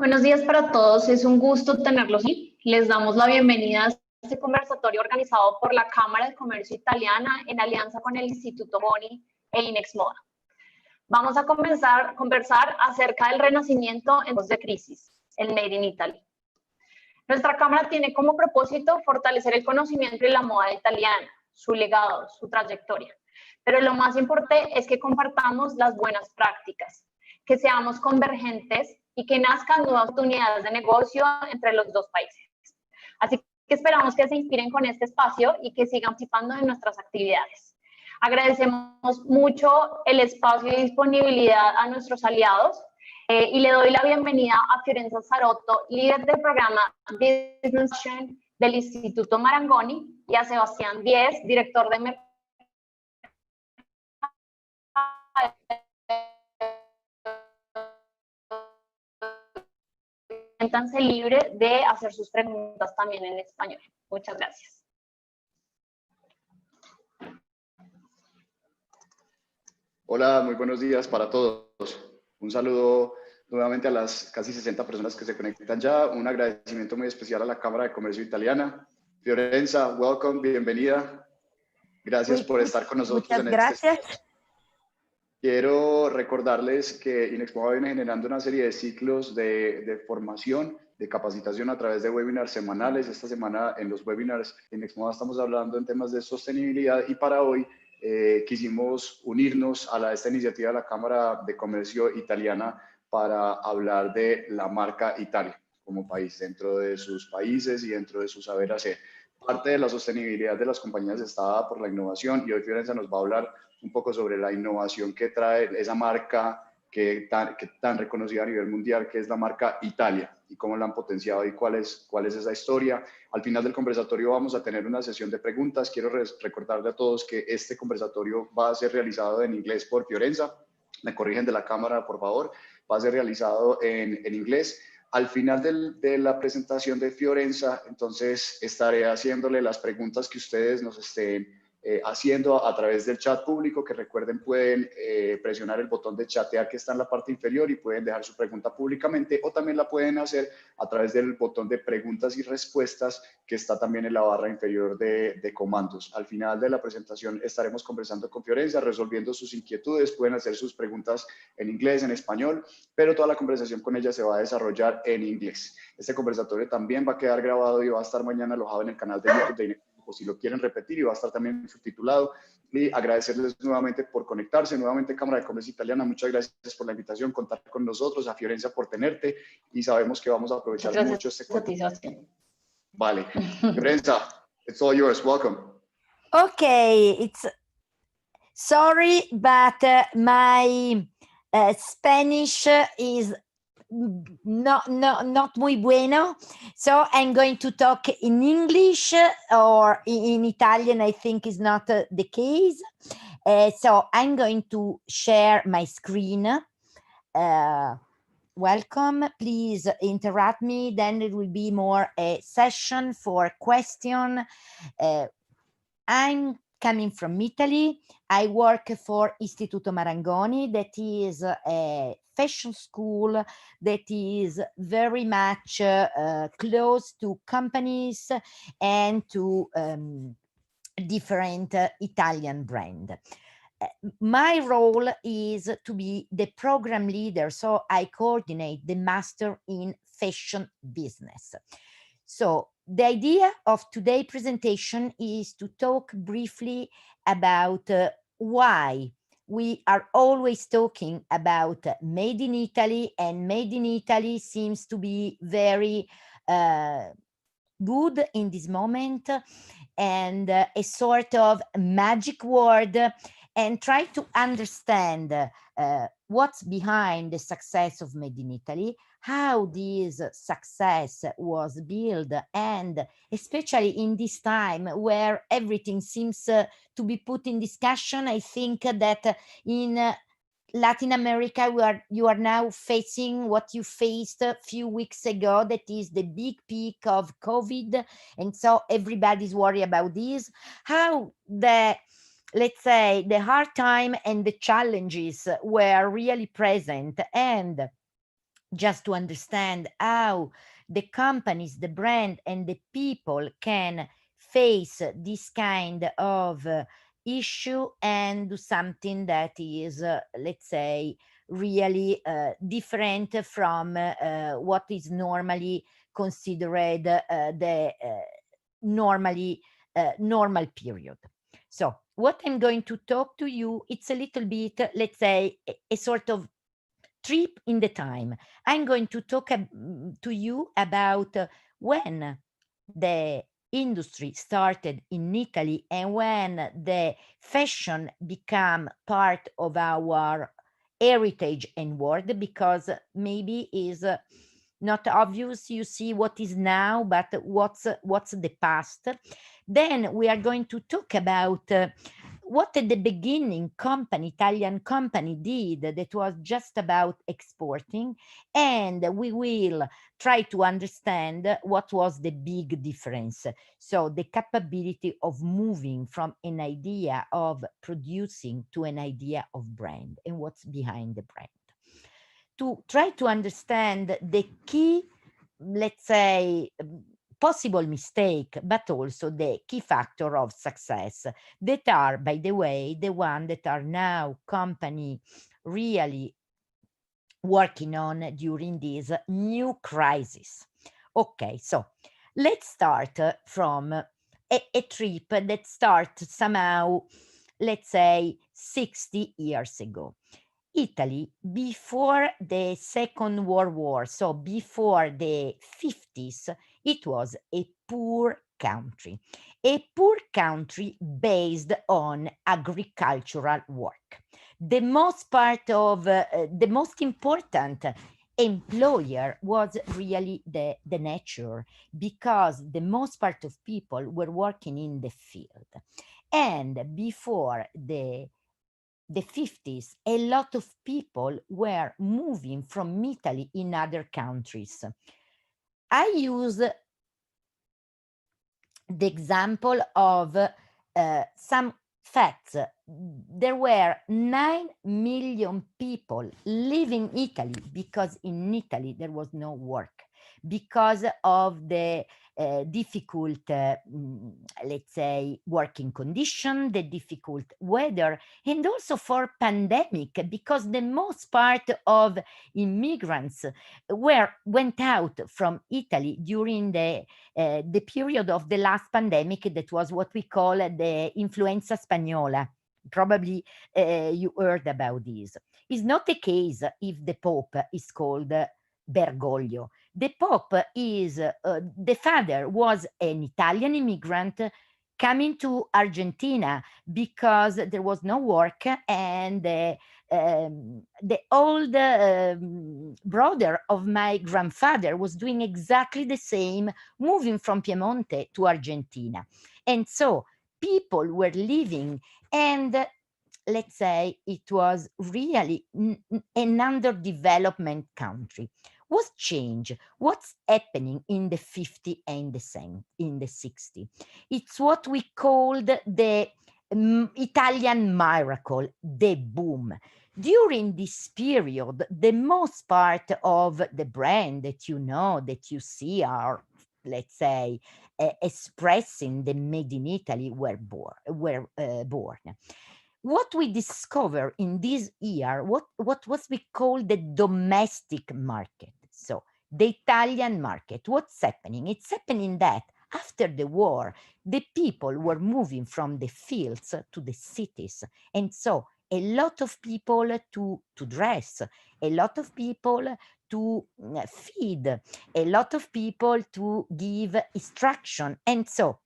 Buenos días para todos, es un gusto tenerlos aquí. Les damos la bienvenida a este conversatorio organizado por la Cámara de Comercio Italiana en alianza con el Instituto Marangoni e Inexmoda. Vamos a conversar acerca del renacimiento en tiempos de crisis, el Made in Italy. Nuestra Cámara tiene como propósito fortalecer el conocimiento y la moda italiana, su legado, su trayectoria. Pero lo más importante es que compartamos las buenas prácticas, que seamos convergentes y que nazcan nuevas oportunidades de negocio entre los dos países. Así que esperamos que se inspiren con este espacio y que sigan participando en nuestras actividades. Agradecemos mucho el espacio y disponibilidad a nuestros aliados y le doy la bienvenida a Fiorenza Sarotto, líder del programa Business del Instituto Marangoni, y a Sebastián Díez, director de mercado. Siéntanse libre de hacer sus preguntas también en español. Muchas gracias. Hola, muy buenos días para todos. Un saludo nuevamente a las casi 60 personas que se conectan ya. Un agradecimiento muy especial a la Cámara de Comercio Italiana. Fiorenza, welcome, bienvenida. Gracias por estar con nosotros. Muchas gracias. Quiero recordarles que Inexmoda viene generando una serie de ciclos de formación, de capacitación a través de webinars semanales. Esta semana en los webinars Inexmoda estamos hablando en temas de sostenibilidad y para hoy quisimos unirnos a esta iniciativa de la Cámara de Comercio Italiana para hablar de la marca Italia como país, dentro de sus países y dentro de su saber hacer. Parte de la sostenibilidad de las compañías está dada por la innovación y hoy Fiorenza nos va a hablar un poco sobre la innovación que trae esa marca que tan reconocida a nivel mundial, que es la marca Italia, y cómo la han potenciado y cuál es esa historia. Al final del conversatorio vamos a tener una sesión de preguntas. Quiero recordarle a todos que este conversatorio va a ser realizado en inglés por Fiorenza. Me corrigen de la cámara, por favor. Va a ser realizado en inglés. Al final de la presentación de Fiorenza, entonces estaré haciéndole las preguntas que ustedes nos estén haciendo a través del chat público, que recuerden pueden presionar el botón de chatear que está en la parte inferior y pueden dejar su pregunta públicamente, o también la pueden hacer a través del botón de preguntas y respuestas que está también en la barra inferior de comandos. Al final de la presentación estaremos conversando con Fiorenza, resolviendo sus inquietudes. Pueden hacer sus preguntas en inglés, en español, pero toda la conversación con ella se va a desarrollar en inglés. Este conversatorio también va a quedar grabado y va a estar mañana alojado en el canal de YouTube de Inexmoda, o si lo quieren repetir, y va a estar también subtitulado. Y agradecerles nuevamente por conectarse, nuevamente Cámara de Comercio Italiana, muchas gracias por la invitación, contar con nosotros, a Fiorenza por tenerte, y sabemos que vamos a aprovechar mucho este contenido. Vale, Fiorenza, it's all yours, welcome. Okay, it's sorry, but my Spanish is not muy bueno, so I'm going to talk in English, or in Italian I think is not the case. So I'm going to share my screen. Welcome, please interrupt me, then it will be more a session for question. I'm coming from Italy. I work for Istituto Marangoni, that is a fashion school that is very much close to companies and to different Italian brands. My role is to be the program leader, so I coordinate the master in fashion business. So the idea of today's presentation is to talk briefly about why we are always talking about made in Italy, and made in Italy seems to be very good in this moment, and a sort of magic word, and try to understand what's behind the success of Made in Italy, how this success was built, and especially in this time where everything seems to be put in discussion, I think that in Latin America, you are now facing what you faced a few weeks ago, that is the big peak of COVID, and so everybody's worried about this, how let's say the hard time and the challenges were really present, and just to understand how the companies, the brand, and the people can face this kind of issue and do something that is, let's say, really different from what is normally considered the normal period. So what I'm going to talk to you, it's a little bit, let's say, a sort of trip in the time. I'm going to talk to you about when the industry started in Italy and when the fashion became part of our heritage and world, because maybe is not obvious. You see what is now, but what's the past. Then we are going to talk about what at the beginning Italian company did that was just about exporting, and we will try to understand what was the big difference. So the capability of moving from an idea of producing to an idea of brand and what's behind the brand. To try to understand the key, let's say, possible mistake, but also the key factor of success that are, by the way, the one that are now company really working on during this new crisis. Okay, so let's start from a trip that starts somehow, let's say, 60 years ago. Italy, before the Second World War, so before the 50s, it was a poor country based on agricultural work. The most important employer was really the nature, because the most part of people were working in the field. And before the 50s, a lot of people were moving from Italy in other countries. I use the example of some facts. There were 9 million people leaving Italy because in Italy there was no work, because of the difficult, let's say, working condition, the difficult weather, and also for pandemic, because the most part of immigrants went out from Italy during the period of the last pandemic, that was what we call the influenza spagnola. Probably you heard about this. It's not the case if the Pope is called Bergoglio. The Pope is, the father was an Italian immigrant coming to Argentina because there was no work, and the old brother of my grandfather was doing exactly the same, moving from Piemonte to Argentina. And so people were living, and let's say it was really an underdevelopment country. What's changed? What's happening in the 50s and in the 60s? It's what we called the Italian miracle, the boom. During this period, the most part of the brand that you know, that you see are, let's say, expressing the made in Italy were born. What we discover in this year, what we call the domestic market. So the Italian market, what's happening? It's happening that after the war, the people were moving from the fields to the cities. And so a lot of people to dress, a lot of people to feed, a lot of people to give instruction. And so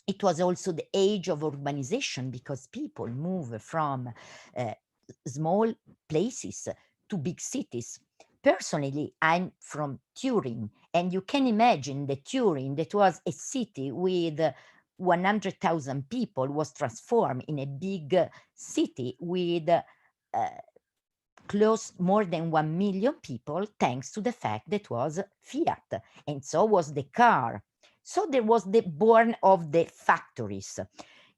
it was also the age of urbanization, because people move from small places to big cities. Personally, I'm from Turin, and you can imagine that Turin, that was a city with 100,000 people, was transformed in a big city with close more than 1 million people, thanks to the fact that was Fiat, and so was the car. So there was the born of the factories.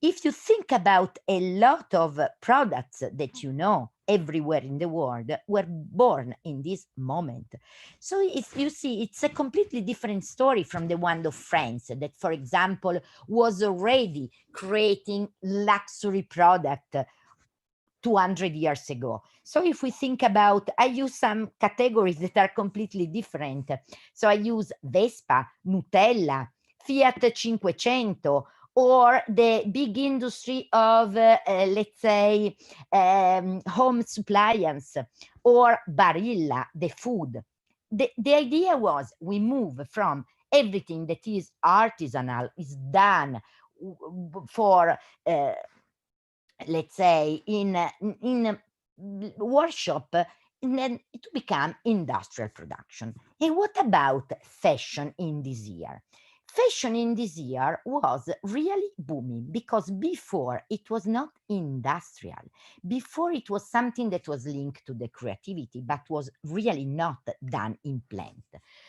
if you think about a lot of products that you know everywhere in the world were born in this moment. So if you see, it's a completely different story from the one of France that, for example, was already creating luxury product 200 years ago. So if we think about, I use some categories that are completely different. So I use Vespa, Nutella, Fiat 500, or the big industry of, let's say, home appliance, or Barilla, the food. The idea was we move from everything that is artisanal, is done for, let's say, in workshop, and then to become industrial production. And what about fashion in this year? Fashion in this year was really booming because before it was not industrial. Before it was something that was linked to the creativity, but was really not done in plant.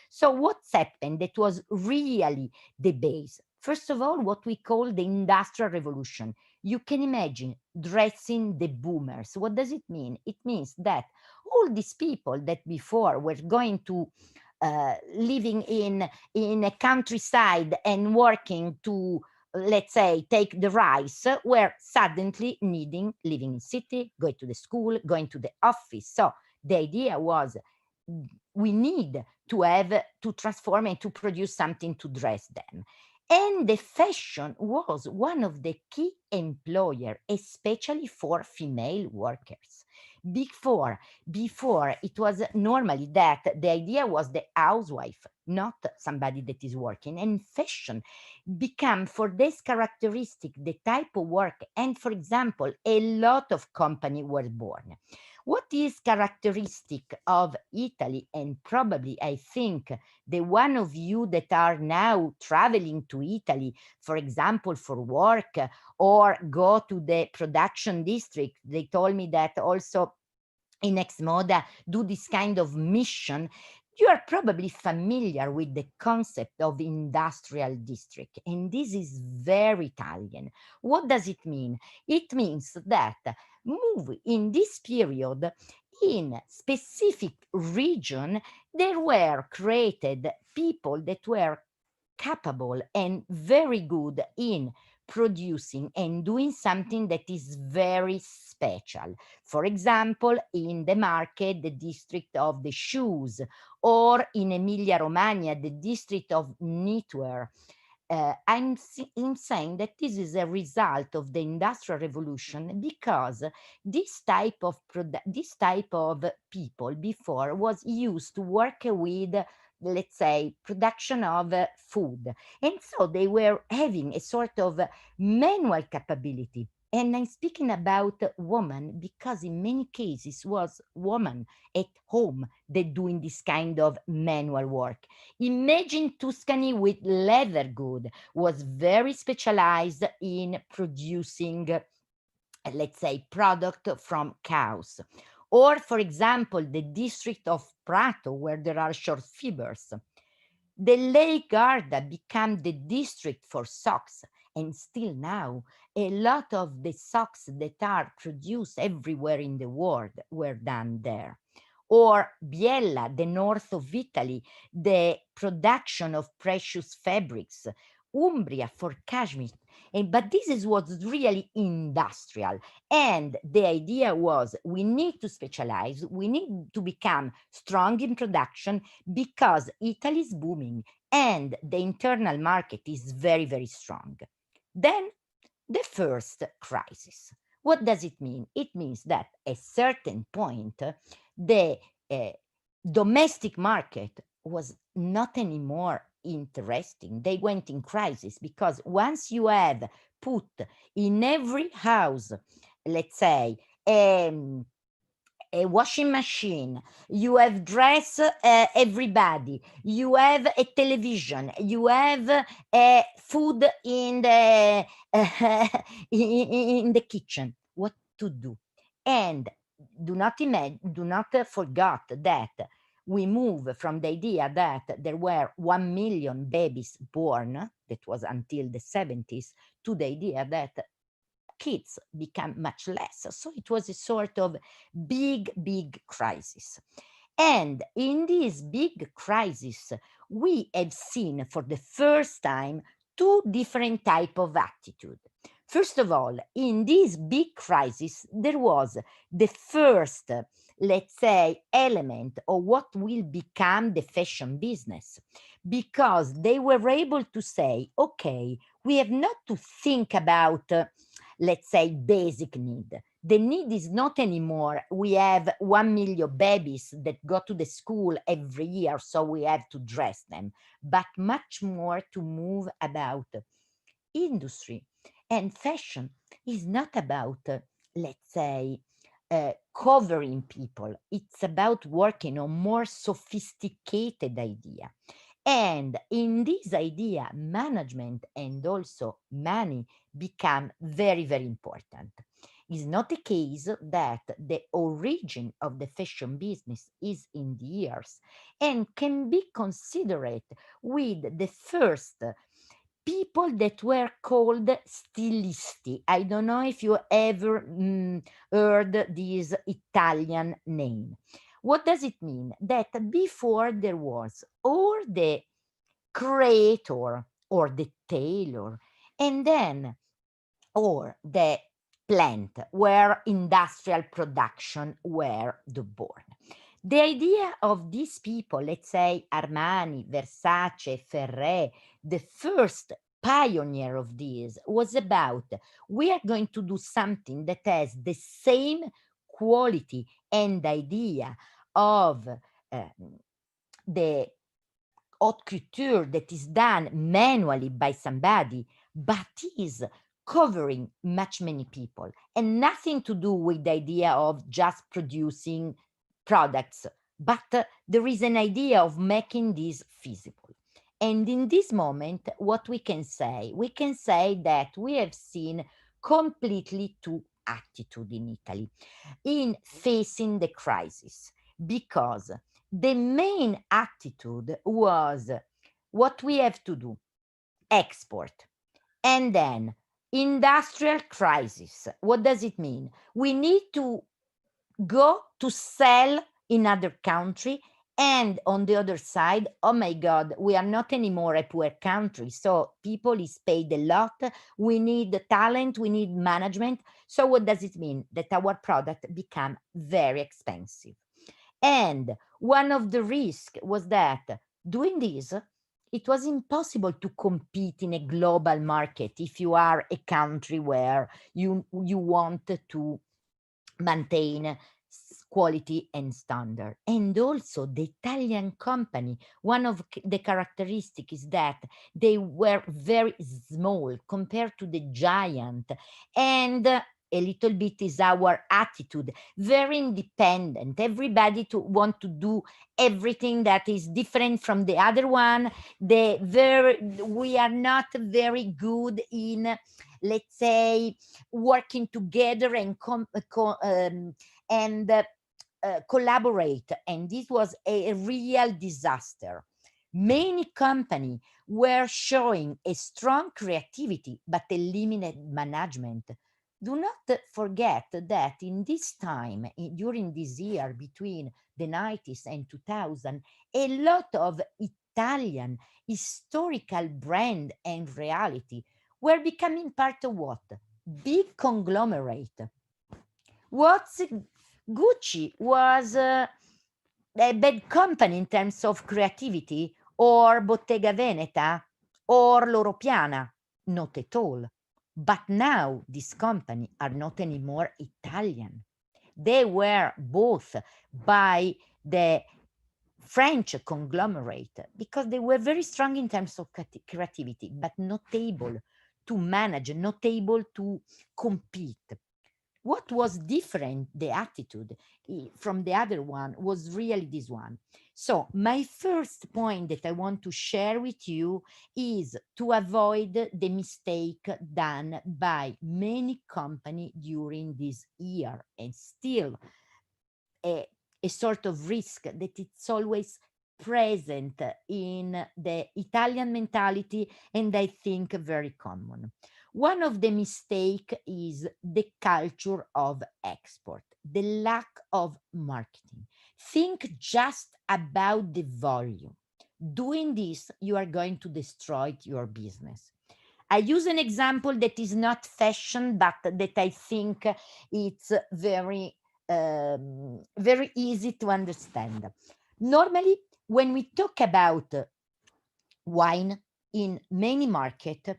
So what's happened that was really the base? First of all, what we call the Industrial Revolution. You can imagine dressing the boomers. What does it mean? It means that all these people that before were going to living in a countryside and working to, let's say, take the rice, were suddenly needing living in city, going to the school, going to the office. So the idea was we need to have to transform and to produce something to dress them. And the fashion was one of the key employer, especially for female workers. Before it was normally that the idea was the housewife, not somebody that is working. And fashion become for this characteristic the type of work. And for example, a lot of companies were born. What is characteristic of Italy, and probably I think the one of you that are now traveling to Italy, for example, for work or go to the production district, they told me that also Inexmoda do this kind of mission. You are probably familiar with the concept of industrial district, and this is very Italian. What does it mean? It means that move in this period in specific region, there were created people that were capable and very good in producing and doing something that is very special. For example, in the market, the district of the shoes, or in Emilia-Romagna, the district of knitwear. I'm saying that this is a result of the Industrial Revolution because this type of people before was used to work with, let's say, production of food. And so they were having a sort of manual capability. And I'm speaking about woman because in many cases was woman at home that doing this kind of manual work. Imagine Tuscany with leather good was very specialized in producing, let's say, product from cows. Or, for example, the district of Prato, where there are short fibers. The Lake Garda became the district for socks, and still now, a lot of the socks that are produced everywhere in the world were done there. Or Biella, the north of Italy, the production of precious fabrics. Umbria for cashmere. But this is what's really industrial. And the idea was we need to specialize, we need to become strong in production because Italy is booming and the internal market is very, very strong. Then the first crisis. What does it mean? It means that at a certain point, the domestic market was not anymore interesting. They went in crisis because once you have put in every house, let's say, a washing machine, you have dress everybody, you have a television, you have food in the in the kitchen. What to do? And do not forget that we move from the idea that there were 1 million babies born, that was until the 70s, to the idea that kids become much less. So it was a sort of big crisis. And in this big crisis, we have seen for the first time two different type of attitude. First of all, in this big crisis, there was the first, let's say, element of what will become the fashion business, because they were able to say, okay, we have not to think about, let's say, basic need. The need is not anymore, we have 1 million babies that go to the school every year, so we have to dress them, but much more to move about industry. And fashion is not about, let's say, covering people. It's about working on more sophisticated idea. And in this idea, management and also money become very, very important. It's not the case that the origin of the fashion business is in the years and can be considered with the first people that were called stilisti. I don't know if you ever heard this Italian name. What does it mean? That before there was or the creator or the tailor, and then or the plant where industrial production were the born. The idea of these people, let's say Armani, Versace, Ferré, the first pioneer of this was about, we are going to do something that has the same quality and idea of the haute couture that is done manually by somebody, but is covering much many people and nothing to do with the idea of just producing products, but there is an idea of making this feasible. And in this moment, what we can say that we have seen completely two attitude in Italy in facing the crisis, because the main attitude was what we have to do, export, and then industrial crisis. What does it mean? We need to go to sell in other country, and on the other side, oh my God, we are not anymore a poor country, so people is paid a lot, we need talent, we need management. So what does it mean? That our product become very expensive. And one of the risks was that doing this, it was impossible to compete in a global market if you are a country where you want to maintain quality and standard. And also the Italian company, one of the characteristics is that they were very small compared to the giant, and a little bit is our attitude, very independent, everybody to want to do everything that is different from the other one. We are not very good in, let's say, working together and collaborate, and this was a real disaster. Many companies were showing a strong creativity but a limited management. Do not forget that in this time, during this year between the 90s and 2000, a lot of Italian historical brand and reality were becoming part of what? Big conglomerate. What's Gucci was a bad company in terms of creativity, or Bottega Veneta, or Loro Piana? Not at all. But now these companies are not anymore Italian. They were both by the French conglomerate because they were very strong in terms of creativity, but not able to manage, not able to compete. What was different, the attitude from the other one, was really this one. So my first point that I want to share with you is to avoid the mistake done by many companies during this year, and still a sort of risk that it's always present in the Italian mentality, and I think very common. One of the mistake is the culture of export, the lack of marketing. Think just about the volume. Doing this, you are going to destroy your business. I use an example that is not fashion, but that I think it's very, very easy to understand. Normally, when we talk about wine in many markets,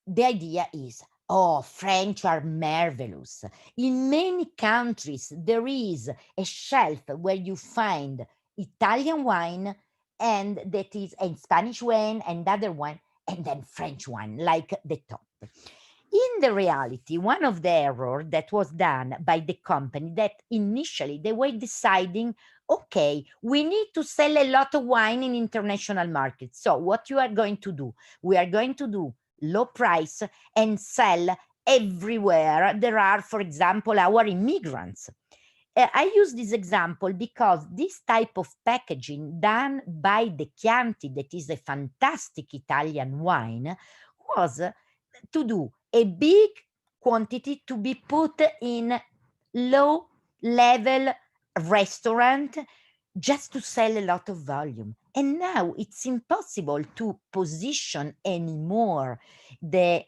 the idea is, oh, French are marvelous. In many countries, there is a shelf where you find Italian wine, and that is a Spanish wine and other wine, and then French wine, like the top. In the reality, one of the errors that was done by the company, that initially they were deciding, okay, we need to sell a lot of wine in international markets. So what you are going to do? We are going to do low price and sell everywhere there are, for example, our immigrants. I use this example because this type of packaging done by the Chianti, that is a fantastic Italian wine, was to do a big quantity to be put in low level restaurant just to sell a lot of volume. And now it's impossible to position anymore an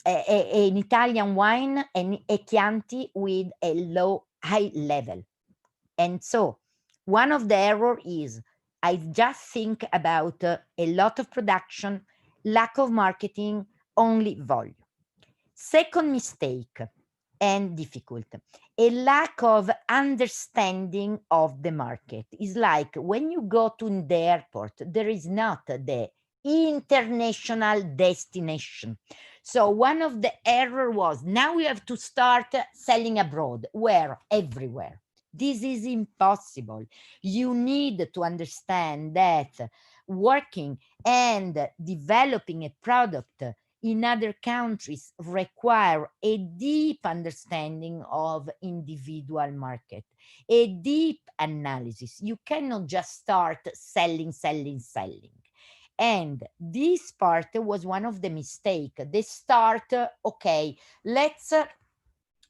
Italian wine and a Chianti with a high level. And so one of the error is I just think about a lot of production, lack of marketing, only volume. Second mistake and difficult, a lack of understanding of the market. Is like when you go to the airport, there is not the international destination. So one of the error was, now we have to start selling abroad. Where? Everywhere. This is impossible. You need to understand that working and developing a product in other countries require a deep understanding of individual market, a deep analysis. You cannot just start selling. And this part was one of the mistakes. They start, okay, let's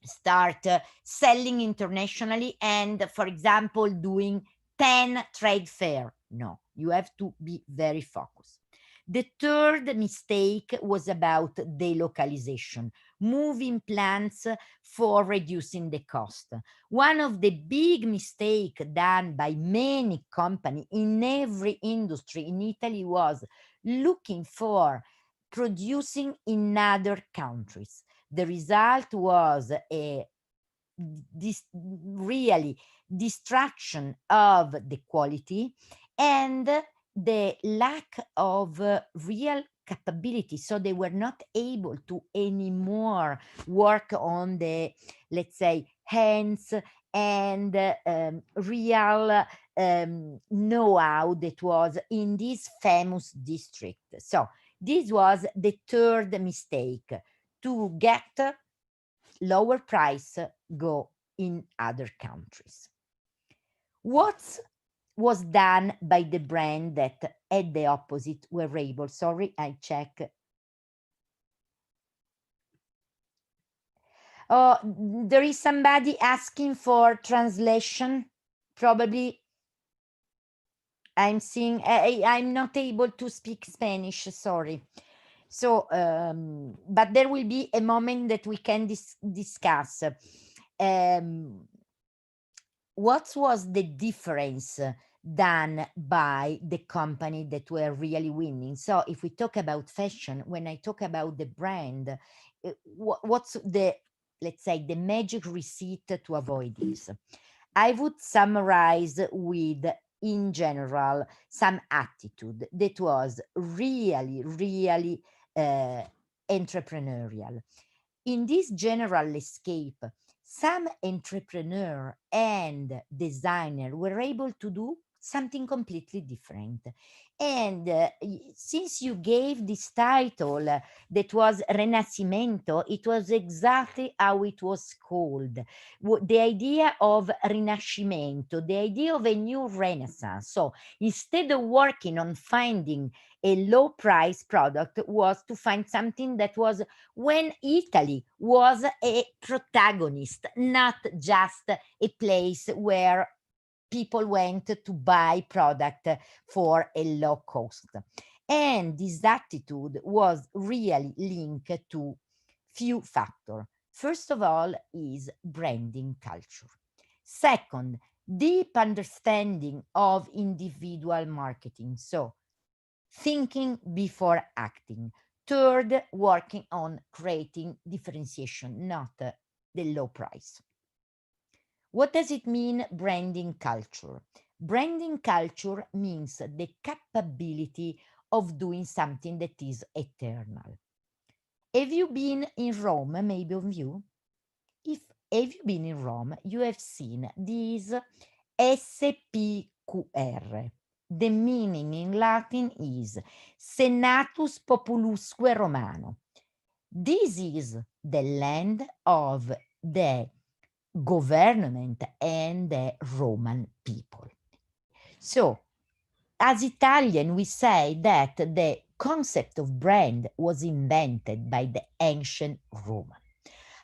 start selling internationally and, for example, doing 10 trade fair. No, you have to be very focused. The third mistake was about delocalization, moving plants for reducing the cost. One of the big mistakes done by many companies in every industry in Italy was looking for producing in other countries. The result was really distraction of the quality and the lack of real capability. So they were not able to anymore work on the, let's say, hands and real know-how that was in this famous district. So this was the third mistake, to get lower price, go in other countries. What was done by the brand that at the opposite were able? Sorry, I check. Oh, there is somebody asking for translation. Probably I'm seeing, I'm not able to speak Spanish, sorry. So, but there will be a moment that we can discuss. What was the difference done by the company that were really winning? So if we talk about fashion, when I talk about the brand, what's the, let's say, the magic receipt to avoid this? I would summarize with, in general, some attitude that was really entrepreneurial. In this general landscape, some entrepreneur and designer were able to do something completely different. And since you gave this title that was Renacimiento, it was exactly how it was called. The idea of Rinascimento, the idea of a new renaissance. So instead of working on finding a low price product, was to find something that was when Italy was a protagonist, not just a place where people went to buy product for a low cost. And this attitude was really linked to few factors. First of all is branding culture. Second, deep understanding of individual marketing. So thinking before acting. Third, working on creating differentiation, not the low price. What does it mean, branding culture? Branding culture means the capability of doing something that is eternal. Have you been in Rome, maybe of you? Have you been in Rome, you have seen this SPQR. The meaning in Latin is Senatus Populusque Romano. This is the land of the government and the Roman people. So, as Italian, we say that the concept of brand was invented by the ancient Roman.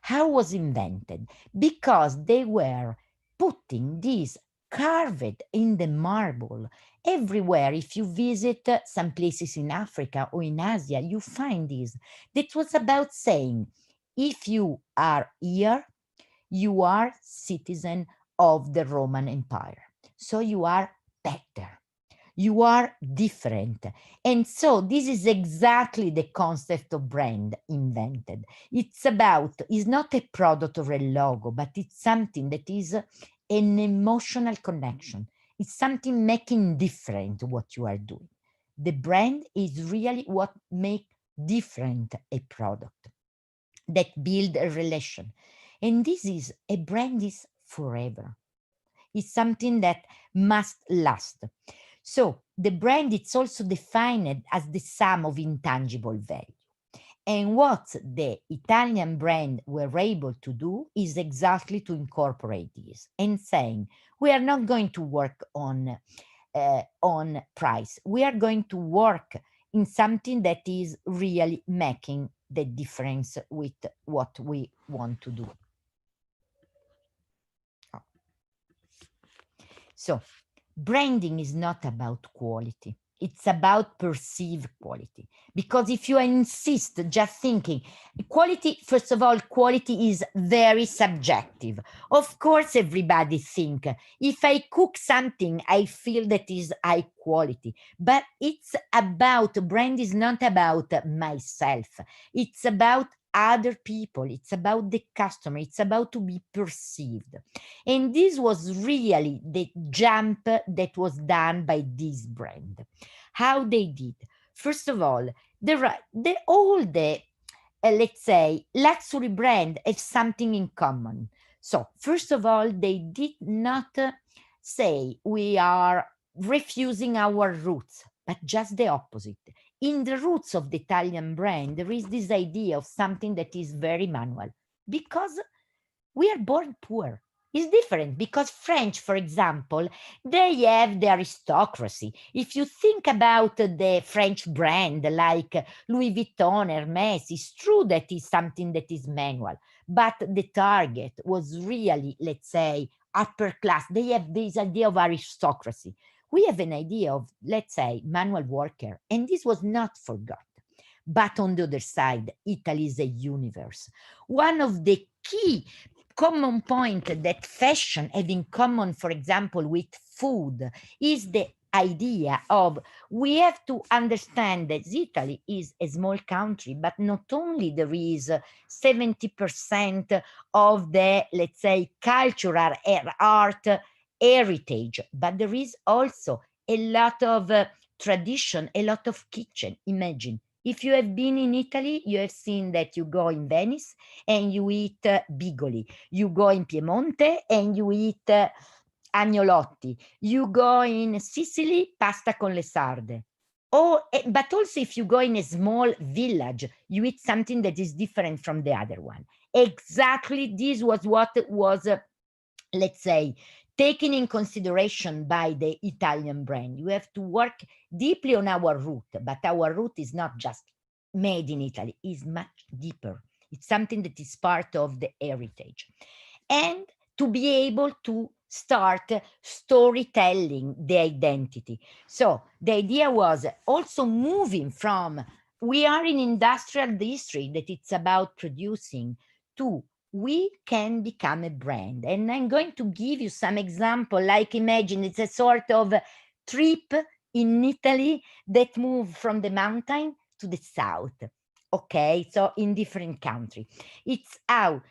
How was invented? Because they were putting this carved in the marble everywhere. If you visit some places in Africa or in Asia, you find this. That was about saying, if you are here, you are citizen of the Roman Empire. So you are better. You are different. And so this is exactly the concept of brand invented. It's not a product or a logo, but it's something that is an emotional connection. It's something making different what you are doing. The brand is really what makes different a product, that build a relation. And a brand is forever. It's something that must last. So the brand, it's also defined as the sum of intangible value. And what the Italian brand were able to do is exactly to incorporate this and saying, we are not going to work on price. We are going to work in something that is really making the difference with what we want to do. So branding is not about quality. It's about perceived quality. Because if you insist just thinking, quality, first of all, quality is very subjective. Of course, everybody think, if I cook something, I feel that is high quality. But it's about, brand is not about myself. It's about other people. It's about the customer. It's about to be perceived. And this was really the jump that was done by this brand. How they did. First of all, all the let's say, luxury brand have something in common. So first of all, they did not say we are refusing our roots, but just the opposite. In the roots of the Italian brand, there is this idea of something that is very manual, because we are born poor. It's different because French, for example, they have the aristocracy. If you think about the French brand like Louis Vuitton, Hermès, it's true that is something that is manual, but the target was really, let's say, upper class. They have this idea of aristocracy. We have an idea of, let's say, manual worker, and this was not forgotten. But on the other side, Italy is a universe. One of the key common point that fashion have in common, for example, with food, is the idea of we have to understand that Italy is a small country, but not only there is 70% of the, let's say, cultural art heritage, but there is also a lot of tradition, a lot of kitchen. Imagine, if you have been in Italy, you have seen that you go in Venice and you eat bigoli. You go in Piemonte and you eat agnolotti. You go in Sicily, pasta con le sarde. Or, but also if you go in a small village, you eat something that is different from the other one. Exactly, this was what was, let's say, taken in consideration by the Italian brand. You have to work deeply on our root, but our root is not just made in Italy, it's much deeper. It's something that is part of the heritage. And to be able to start storytelling the identity. So the idea was also moving from, we are in industrial district that it's about producing, to we can become a brand. And I'm going to give you some example, like imagine it's a sort of trip in Italy that move from the mountain to the south. Okay, so in different countries. It's how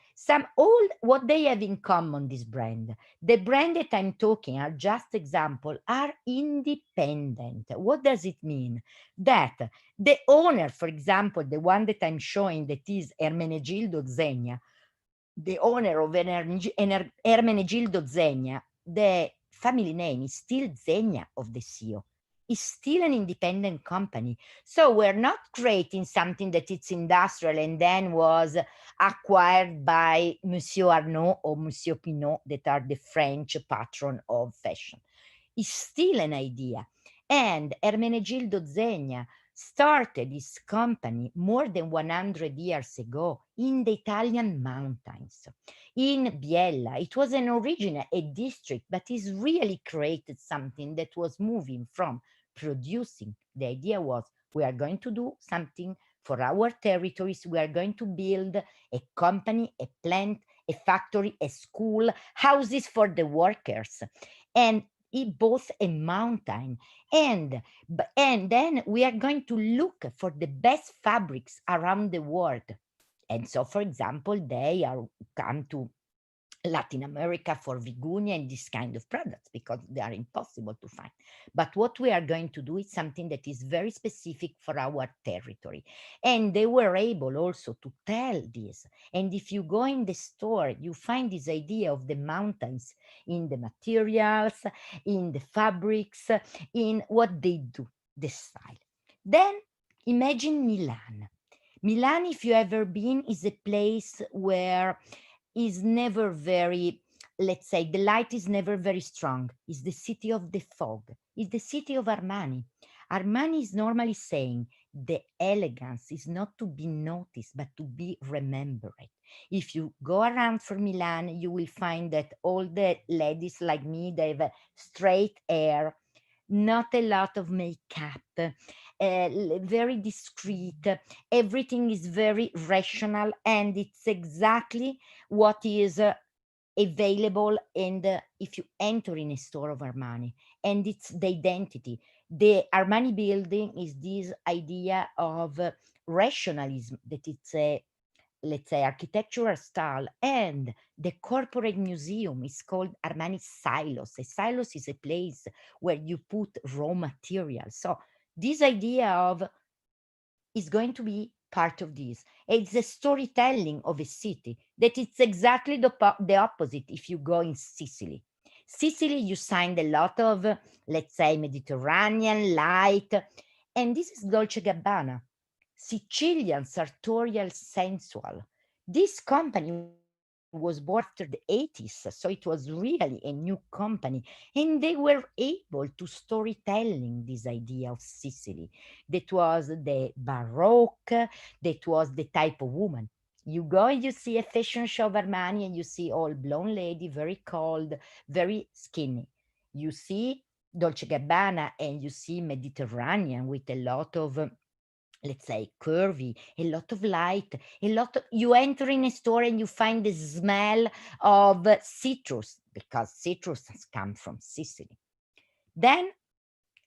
all what they have in common, this brand. The brand that I'm talking are just example, are independent. What does it mean? That the owner, for example, the one that I'm showing that is Ermenegildo Zegna, the owner of Ermenegildo Zegna, the family name is still Zegna of the CEO. It's still an independent company. So we're not creating something that it's industrial and then was acquired by Monsieur Arnault or Monsieur Pinault, that are the French patron of fashion. It's still an idea. And Ermenegildo Zegna started his company more than 100 years ago in the Italian mountains, in Biella. It was an original, a district, but he's really created something that was moving from producing. The idea was, we are going to do something for our territories. We are going to build a company, a plant, a factory, a school, houses for the workers. And he bought a mountain, and then we are going to look for the best fabrics around the world. And so, for example, they are come to Latin America for Vigunia and this kind of products because they are impossible to find. But what we are going to do is something that is very specific for our territory. And they were able also to tell this. And if you go in the store, you find this idea of the mountains in the materials, in the fabrics, in what they do, the style. Then imagine Milan. Milan, if you ever been, is a place where is never very, let's say, the light is never very strong. It's the city of the fog. It's the city of Armani. Armani is normally saying the elegance is not to be noticed, but to be remembered. If you go around for Milan, you will find that all the ladies like me, they have a straight hair, not a lot of makeup, very discreet. Everything is very rational, and it's exactly what is available if you enter in a store of Armani, and it's the identity. The Armani building is this idea of rationalism, that it's a, let's say, architectural style, and the corporate museum is called Armani Silos. A silos is a place where you put raw materials. So this idea of is going to be part of this. It's a storytelling of a city that it's exactly the opposite if you go in Sicily. Sicily, you find a lot of, let's say, Mediterranean, light, and this is Dolce Gabbana. Sicilian, sartorial, sensual. This company was born after the 80s, so it was really a new company, and they were able to storytelling this idea of Sicily. That was the Baroque, that was the type of woman. You go, you see a fashion show of Armani, and you see all blonde lady, very cold, very skinny. You see Dolce Gabbana, and you see Mediterranean with a lot of, let's say, curvy, a lot of light, you enter in a store and you find the smell of citrus, because citrus has come from Sicily. Then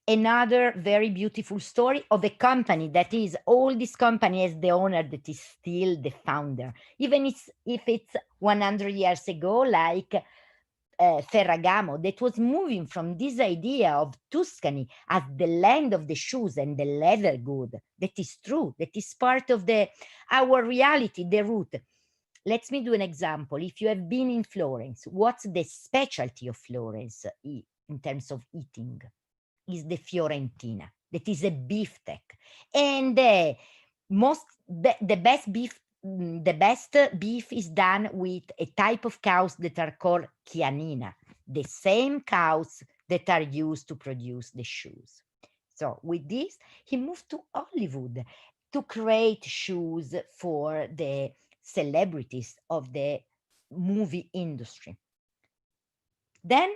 another very beautiful story of a company that is, all this company has the owner that is still the founder, even if it's 100 years ago, like Ferragamo, that was moving from this idea of Tuscany as the land of the shoes and the leather good. That is true. That is part of our reality, the root. Let me do an example. If you have been in Florence, what's the specialty of Florence in terms of eating? Is the Fiorentina. That is a beefsteak. And the best beef is done with a type of cows that are called Chianina, the same cows that are used to produce the shoes. So with this, he moved to Hollywood to create shoes for the celebrities of the movie industry. Then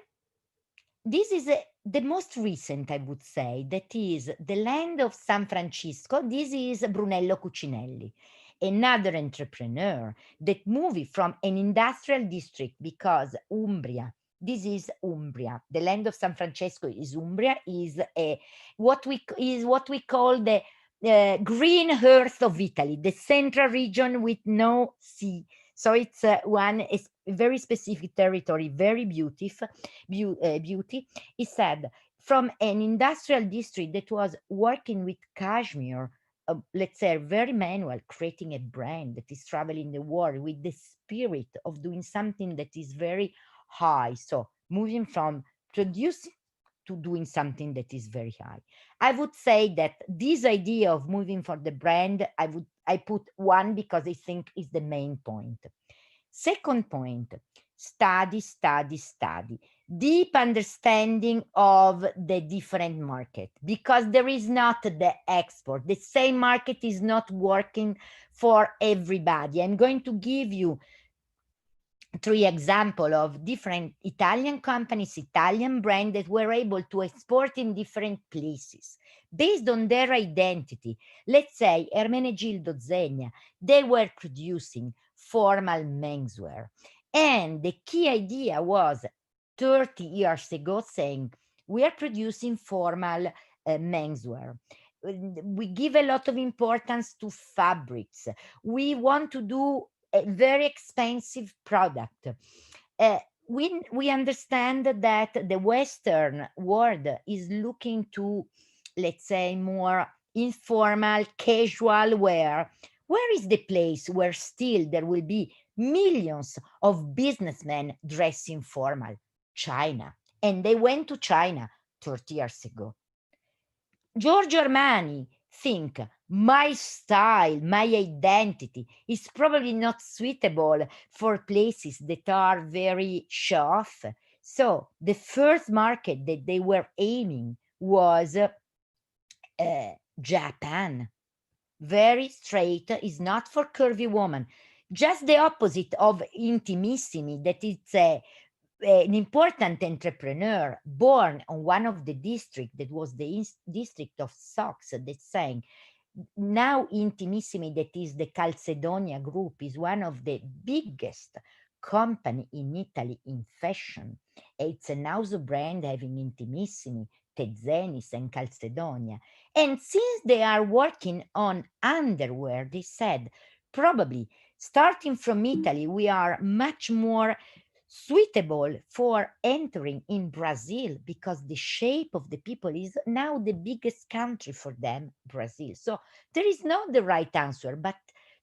this is the most recent, I would say, that is the land of San Francisco. This is Brunello Cucinelli, another entrepreneur that moved from an industrial district, because Umbria, this is Umbria. The land of San Francisco is Umbria, is what we call the green earth of Italy, the central region with no sea. So it's it's a very specific territory, very beautiful. Beauty. He said, from an industrial district that was working with cashmere, let's say very manual, creating a brand that is traveling the world with the spirit of doing something that is very high. So moving from producing to doing something that is very high. I would say that this idea of moving for the brand, I put one because I think is the main point. Second point, study. Deep understanding of the different market, because there is not the export. The same market is not working for everybody. I'm going to give you 3 examples of different Italian companies, Italian brands that were able to export in different places based on their identity. Let's say Ermenegildo Zegna, they were producing formal menswear. And the key idea was 30 years ago saying, we are producing formal menswear. We give a lot of importance to fabrics. We want to do a very expensive product. We understand that the Western world is looking to, let's say, more informal, casual wear. Where is the place where still there will be millions of businessmen dressing formal? China. And they went to China 30 years ago. Giorgio Armani think my style, my identity is probably not suitable for places that are very show off. So the first market that they were aiming was Japan. Very straight, is not for curvy woman. Just the opposite of Intimissimi, that it's an important entrepreneur born on one of the district that was the district of socks, that's saying now Intimissimi, that is the Calcedonia group, is one of the biggest company in Italy in fashion. It's an house brand having Intimissimi, Tezenis and Calcedonia. And since they are working on underwear, they said, probably starting from Italy, we are much more suitable for entering in Brazil, because the shape of the people is now the biggest country for them, Brazil. So there is not the right answer, but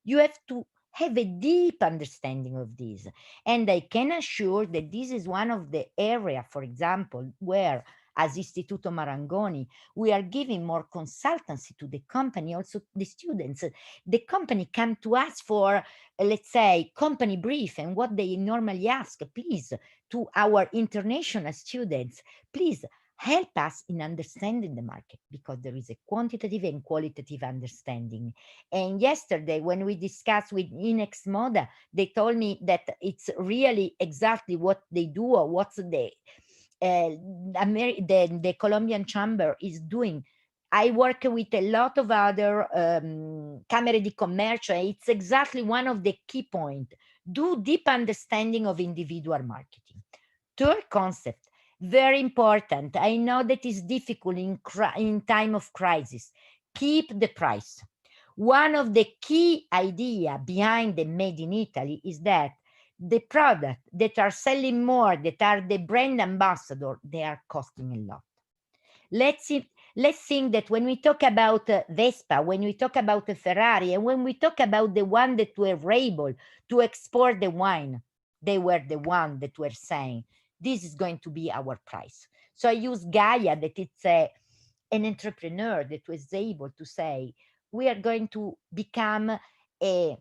you have to have a deep understanding of this. And I can assure that this is one of the area, for example, where as Istituto Marangoni, we are giving more consultancy to the company, also the students. The company come to us for, let's say, company brief, and what they normally ask, please, to our international students, please help us in understanding the market, because there is a quantitative and qualitative understanding. And yesterday, when we discussed with Inexmoda, they told me that it's really exactly what they do, or what's the Colombian Chamber is doing. I work with a lot of other Camere di Commercio. It's exactly one of the key points. Do deep understanding of individual marketing. Third concept, very important. I know that is difficult in time of crisis. Keep the price. One of the key idea behind the Made in Italy is that the product that are selling more, that are the brand ambassador, they are costing a lot. Let's let's think that when we talk about Vespa, when we talk about a Ferrari, and when we talk about the one that were able to export the wine, they were the one that were saying, this is going to be our price. So I use Gaia, that it's an entrepreneur that was able to say, we are going to become the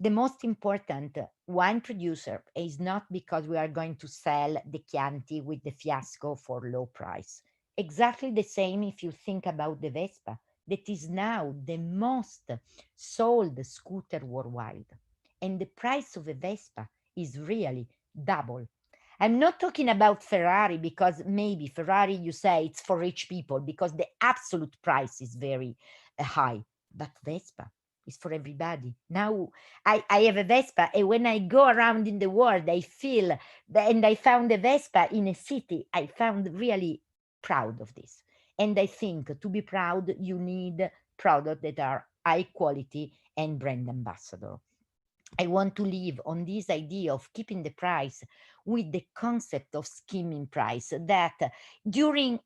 most important wine producer. Is not because we are going to sell the Chianti with the Fiasco for low price. Exactly the same if you think about the Vespa, that is now the most sold scooter worldwide. And the price of a Vespa is really double. I'm not talking about Ferrari, because maybe Ferrari, you say it's for rich people because the absolute price is very high, but Vespa is for everybody. Now I have a Vespa, and when I go around in the world, I feel and I found a Vespa in a city, I found really proud of this. And I think to be proud, you need products that are high quality and brand ambassador. I want to live on this idea of keeping the price with the concept of skimming price, that during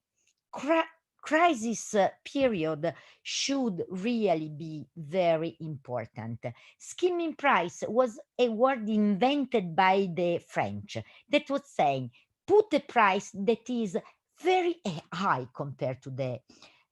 crisis period should really be very important. Skimming price was a word invented by the French that was saying, put a price that is very high compared to the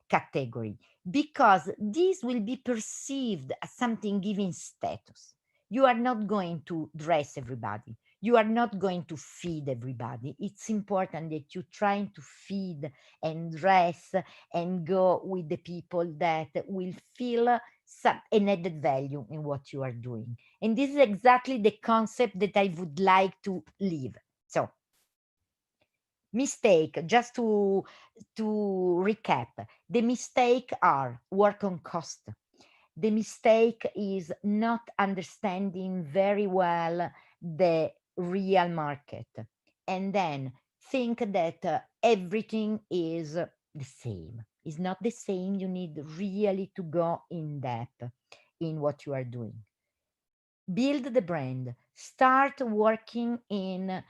category, because this will be perceived as something giving status. You are not going to dress everybody. You are not going to feed everybody. It's important that you're trying to feed and dress and go with the people that will feel an added value in what you are doing. And this is exactly the concept that I would like to leave. So, mistake, just to recap, the mistake are work on cost. The mistake is not understanding very well the real market, and then think that everything is the same. It's not the same. You need really to go in depth in what you are doing. Build the brand, start working in,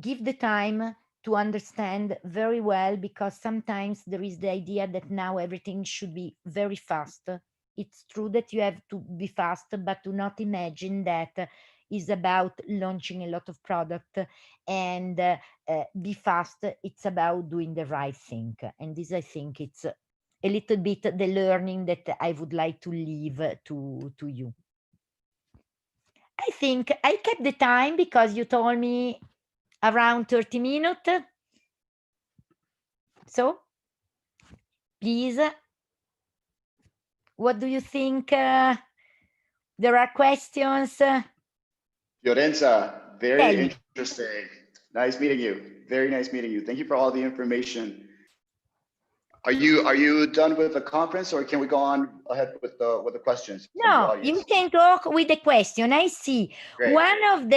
give the time to understand very well, because sometimes there is the idea that now everything should be very fast. It's true that you have to be fast, but do not imagine that is about launching a lot of product and be fast. It's about doing the right thing. And this, I think, it's a little bit the learning that I would like to leave to you. I think I kept the time because you told me around 30 minutes. So, please, what do you think? There are questions? Fiorenza, Tell very me. interesting. Nice meeting you. Very nice meeting you. Thank you for all the information. Are you done with the conference, or can we go on ahead with the questions from the No, audience? you can talk with the question. I see. Great. One of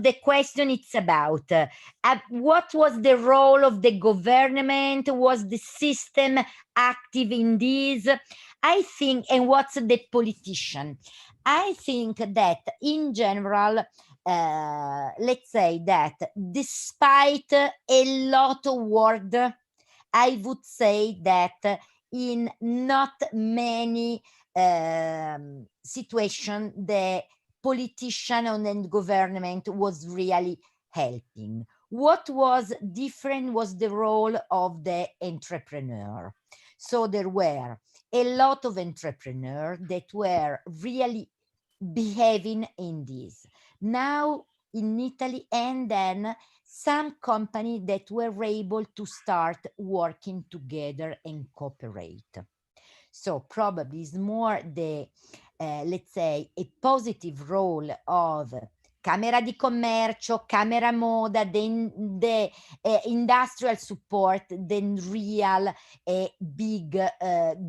the question it's about what was the role of the government? Was the system active in this? I think, and what's the politician? I think that in general, let's say that despite a lot of word, I would say that in not many situations, the politician and government was really helping. What was different was the role of the entrepreneur. So there were a lot of entrepreneurs that were really behaving in this. Now in Italy, and then some companies that were able to start working together and cooperate. So probably it's more the, let's say, a positive role of Camera di Commercio, Camera Moda, the industrial support, then real big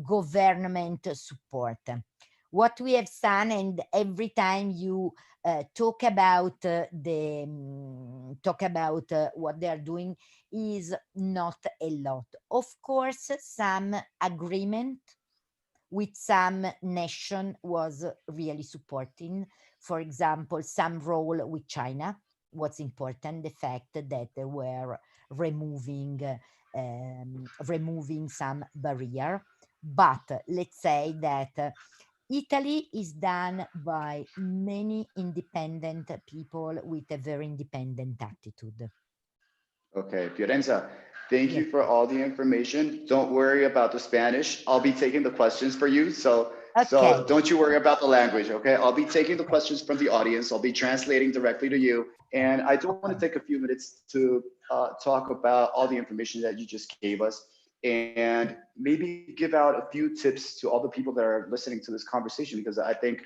government support. What we have done, and every time you talk about what they are doing, is not a lot. Of course, some agreement with some nation was really supporting. For example, some role with China was important. The fact that they were removing removing some barrier. But let's say that Italy is done by many independent people with a very independent attitude. Okay, Fiorenza, thank Yes. you for all the information. Don't worry about the Spanish. I'll be taking the questions for you. So Okay. don't you worry about the language, okay? I'll be taking the questions from the audience. I'll be translating directly to you. And I do want to take a few minutes to talk about all the information that you just gave us and maybe give out a few tips to all the people that are listening to this conversation, because I think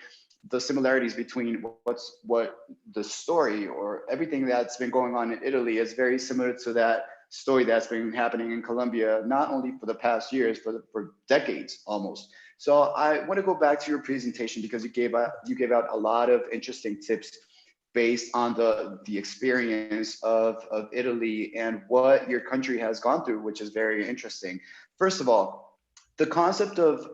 the similarities between what the story or everything that's been going on in Italy is very similar to that story that's been happening in Colombia, not only for the past years, for decades almost. So I want to go back to your presentation because you gave out a lot of interesting tips based on the experience of Italy and what your country has gone through, which is very interesting. First of all, the concept of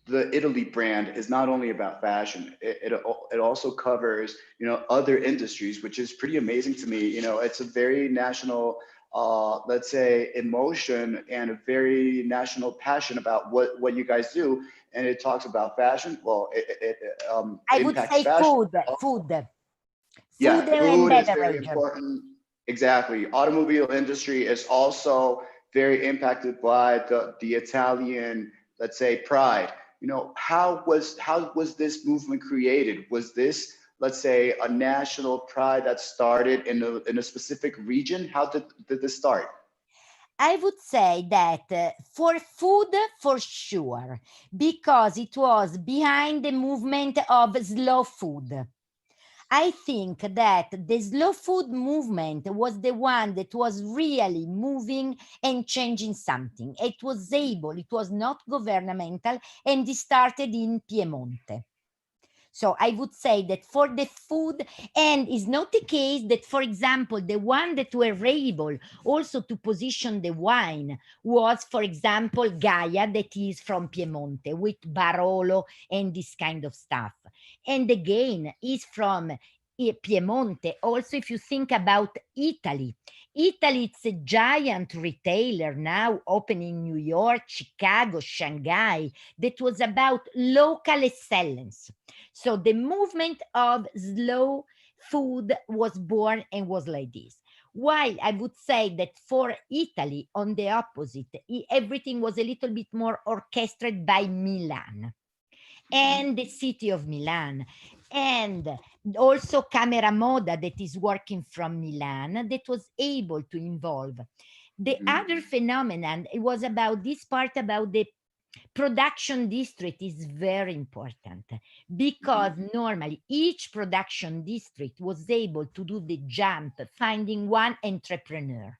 the Italy brand is not only about fashion. It also covers, other industries, which is pretty amazing to me. It's a very national, let's say, emotion and a very national passion about what you guys do. And it talks about fashion. Well, it I would impacts say fashion. food. Yeah, Food and food is very beverage. important. Exactly. Automobile industry is also very impacted by the Italian, let's say, pride. How was this movement created? Was this, let's say, a national pride that started in a specific region? How did this start? I would say that for food, for sure, because it was behind the movement of slow food. I think that the slow food movement was the one that was really moving and changing something. It was not governmental, and it started in Piemonte. So I would say that for the food, and it's not the case that, for example, the one that were able also to position the wine was, for example, Gaia, that is from Piemonte, with Barolo and this kind of stuff. And again, is from Piemonte. Also, if you think about Italy, it's a giant retailer now opening in New York, Chicago, Shanghai, that was about local excellence. So the movement of slow food was born and was like this. While I would say that for Italy, on the opposite, everything was a little bit more orchestrated by Milan and the city of Milan, and also Camera Moda that is working from Milan that was able to involve. The other phenomenon, it was about this part about the production district is very important because normally each production district was able to do the jump, finding one entrepreneur.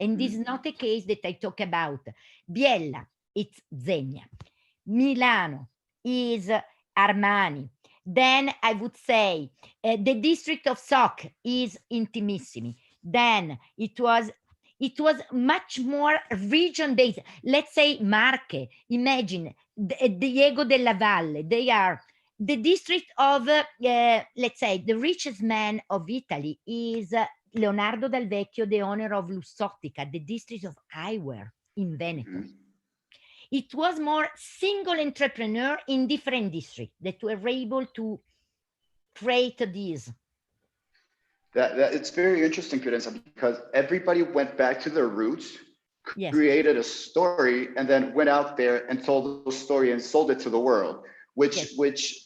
And this is not a case that I talk about. Biella, it's Zegna. Milano is Armani. Then I would say the district of Soc is Intimissimi. Then it was much more region based. Let's say Marche. Imagine Diego della Valle. They are the district of, let's say, the richest man of Italy is Leonardo Dal Vecchio, the owner of Lussottica, the district of eyewear in Veneto. It was more single entrepreneur in different districts that were able to create this. That it's very interesting, Firenze, because everybody went back to their roots, Yes. created a story, and then went out there and told the story and sold it to the world, which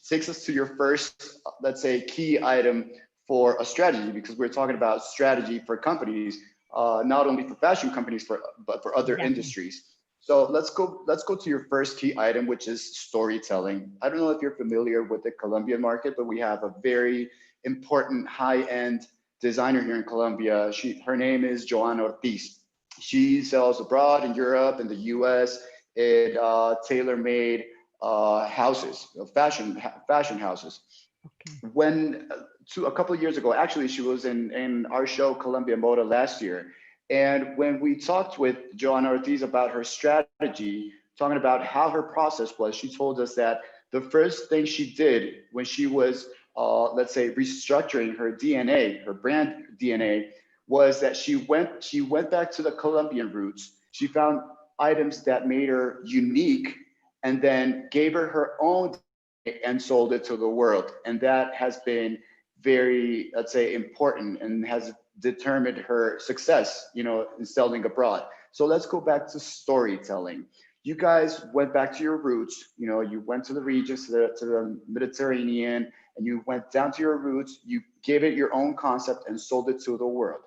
takes us to your first, let's say, key item for a strategy, because we're talking about strategy for companies, not only for fashion companies, but for other industries. So let's go to your first key item, which is storytelling. I don't know if you're familiar with the Colombian market, but we have a very important high-end designer here in Colombia. Her name is Joanna Ortiz. She sells abroad in Europe and the US in tailor-made houses, fashion houses. When a couple of years ago, actually, she was in our show Colombia Moda last year. And when we talked with Joanna Ortiz about her strategy, talking about how her process was, she told us that the first thing she did when she was, let's say, restructuring her DNA, her brand DNA, was that she went back to the Colombian roots. She found items that made her unique and then gave her own and sold it to the world. And that has been very, let's say, important and has determined her success, you know, in selling abroad. So let's go back to storytelling. You guys went back to your roots, you know, you went to the regions, to the Mediterranean, and you went down to your roots, you gave it your own concept and sold it to the world.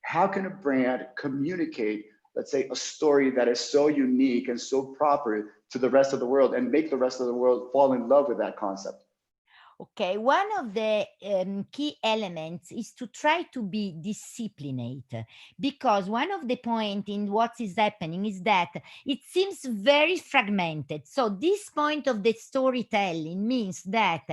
How can a brand communicate, let's say, a story that is so unique and so proper to the rest of the world and make the rest of the world fall in love with that concept? Okay, one of the key elements is to try to be disciplined, because one of the point in what is happening is that it seems very fragmented. So this point of the storytelling means that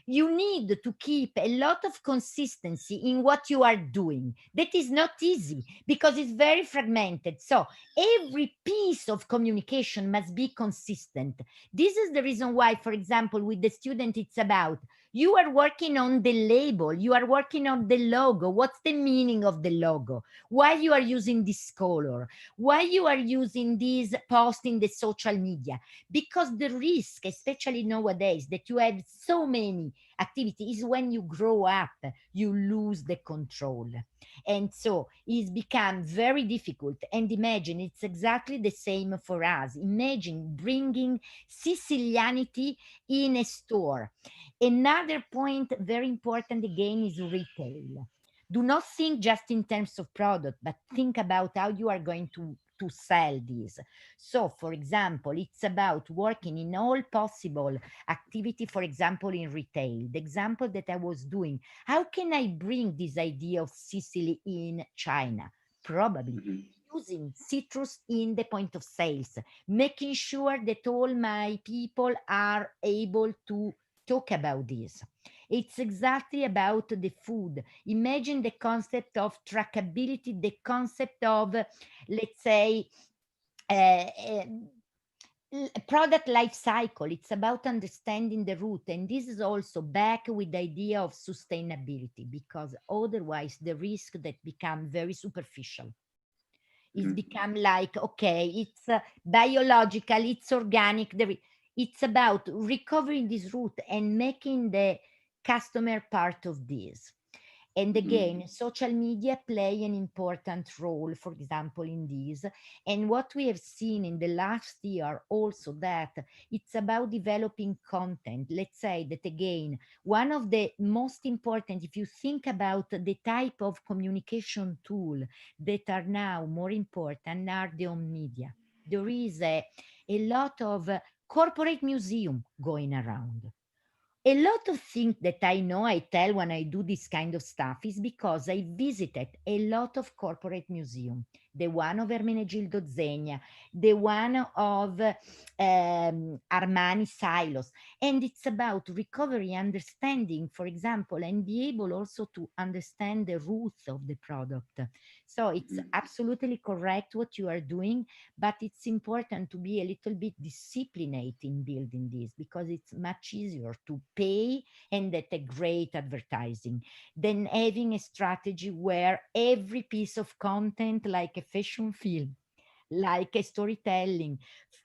you need to keep a lot of consistency in what you are doing. That is not easy because it's very fragmented. So every piece of communication must be consistent. This is the reason why, for example, with the student, it's about you are working on the label, you are working on the logo. What's the meaning of the logo? Why you are using this color? Why you are using this post in the social media? Because the risk, especially nowadays, that you have so many activities is when you grow up, you lose the control. And so it's become very difficult. And imagine it's exactly the same for us. Imagine bringing Sicilianity in a store. Another point, very important again, is retail. Do not think just in terms of product, but think about how you are going to sell these. So, for example, it's about working in all possible activity, for example, in retail. The example that I was doing, how can I bring this idea of Sicily in China? Probably using citrus in the point of sales, making sure that all my people are able to talk about this. It's exactly about the food. Imagine the concept of trackability, the concept of, let's say, product life cycle. It's about understanding the root. And this is also back with the idea of sustainability, because otherwise the risk that become very superficial. It's become like, okay, it's biological, it's organic. It's about recovering this root and making the customer part of this. And again, social media play an important role, for example, in this. And what we have seen in the last year also, that it's about developing content. Let's say that again, one of the most important, if you think about the type of communication tool that are now more important, are the on media. There is a lot of corporate museum going around. A lot of things that I know, I tell when I do this kind of stuff, is because I visited a lot of corporate museum. The one of Ermenegildo Zegna, the one of Armani Silos. And it's about recovery, understanding, for example, and be able also to understand the roots of the product. So it's absolutely correct what you are doing, but it's important to be a little bit disciplined in building this, because it's much easier to pay and at a great advertising than having a strategy where every piece of content, like a fashion film, like a storytelling.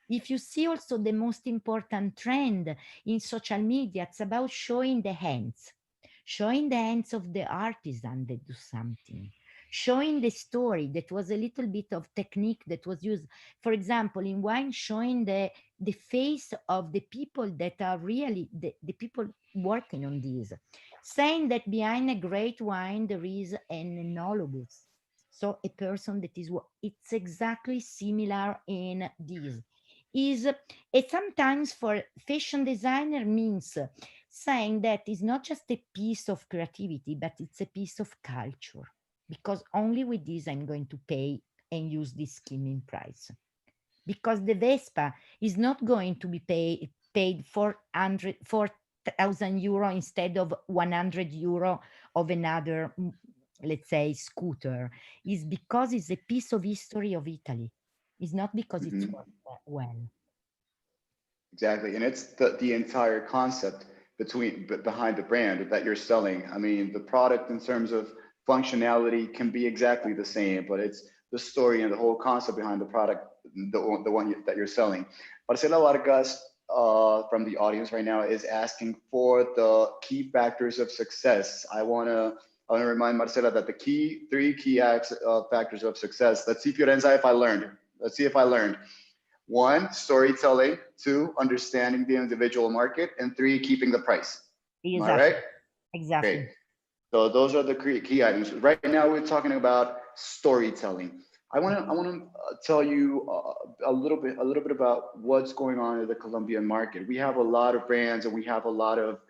If you see also the most important trend in social media, it's about showing the hands of the artisan that do something, showing the story. That was a little bit of technique that was used, for example, in wine, showing the face of the people that are really the people working on this, saying that behind a great wine there is an enologus, so a person that is, it's exactly similar in this. Is it sometimes for fashion designer means saying that it's not just a piece of creativity, but it's a piece of culture, because only with this I'm going to pay and use this skimming price. Because the Vespa is not going to be paid 4,000 euro instead of 100 euro of another, let's say, scooter. Is because it's a piece of history of Italy. It's not because it's worked well. Exactly, and it's the entire concept behind the brand that you're selling. I mean, the product in terms of functionality can be exactly the same, but it's the story and the whole concept behind the product, the one that you're selling. Marcela Vargas from the audience right now is asking for the key factors of success. I want to remind Marcela that the three key factors of success. Let's see, Fiorenza, if I learned. Let's see if I learned. 1, storytelling. 2, understanding the individual market. And 3, keeping the price. Exactly. Am I right? Exactly. Okay. So those are the key items. Right now, we're talking about storytelling. I want to tell you a little bit about what's going on in the Colombian market. We have a lot of brands and we have a lot of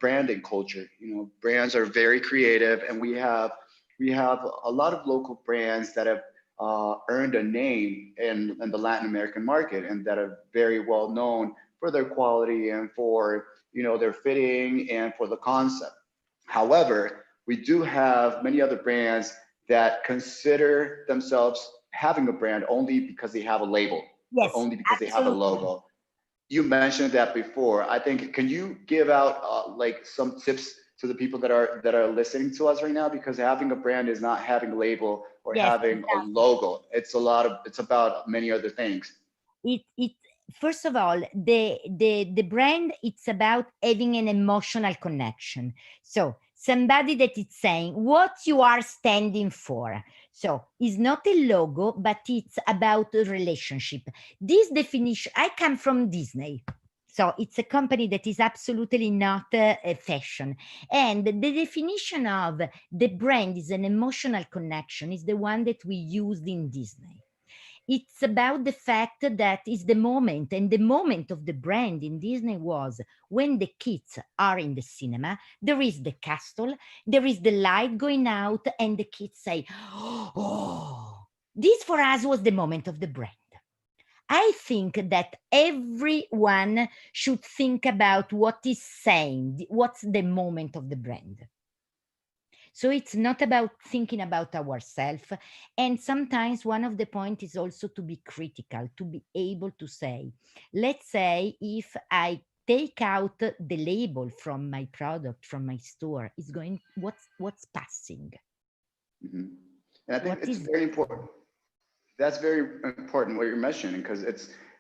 branding culture. You know, brands are very creative, and we have a lot of local brands that have earned a name in the Latin American market, and that are very well known for their quality and for, you know, their fitting and for the concept. However, we do have many other brands that consider themselves having a brand only because they have a label, yes, or only because absolutely. they have a logo. You mentioned that before. I think, can you give out like some tips to the people that are listening to us right now? Because having a brand is not having a label or yes, having exactly. a logo. It's about many other things. First of all, the brand, it's about having an emotional connection. So somebody that is saying what you are standing for. So it's not a logo, but it's about a relationship. This definition, I come from Disney. So it's a company that is absolutely not a fashion. And the definition of the brand is an emotional connection is the one that we used in Disney. It's about the fact that is the moment, and the moment of the brand in Disney was when the kids are in the cinema, there is the castle, there is the light going out, and the kids say, oh, this for us was the moment of the brand. I think that everyone should think about what is saying, what's the moment of the brand. So it's not about thinking about ourselves. And sometimes one of the points is also to be critical, to be able to say, let's say if I take out the label from my product, from my store, it's going, what's passing? Mm-hmm. And I think it's very important. That's very important what you're mentioning, because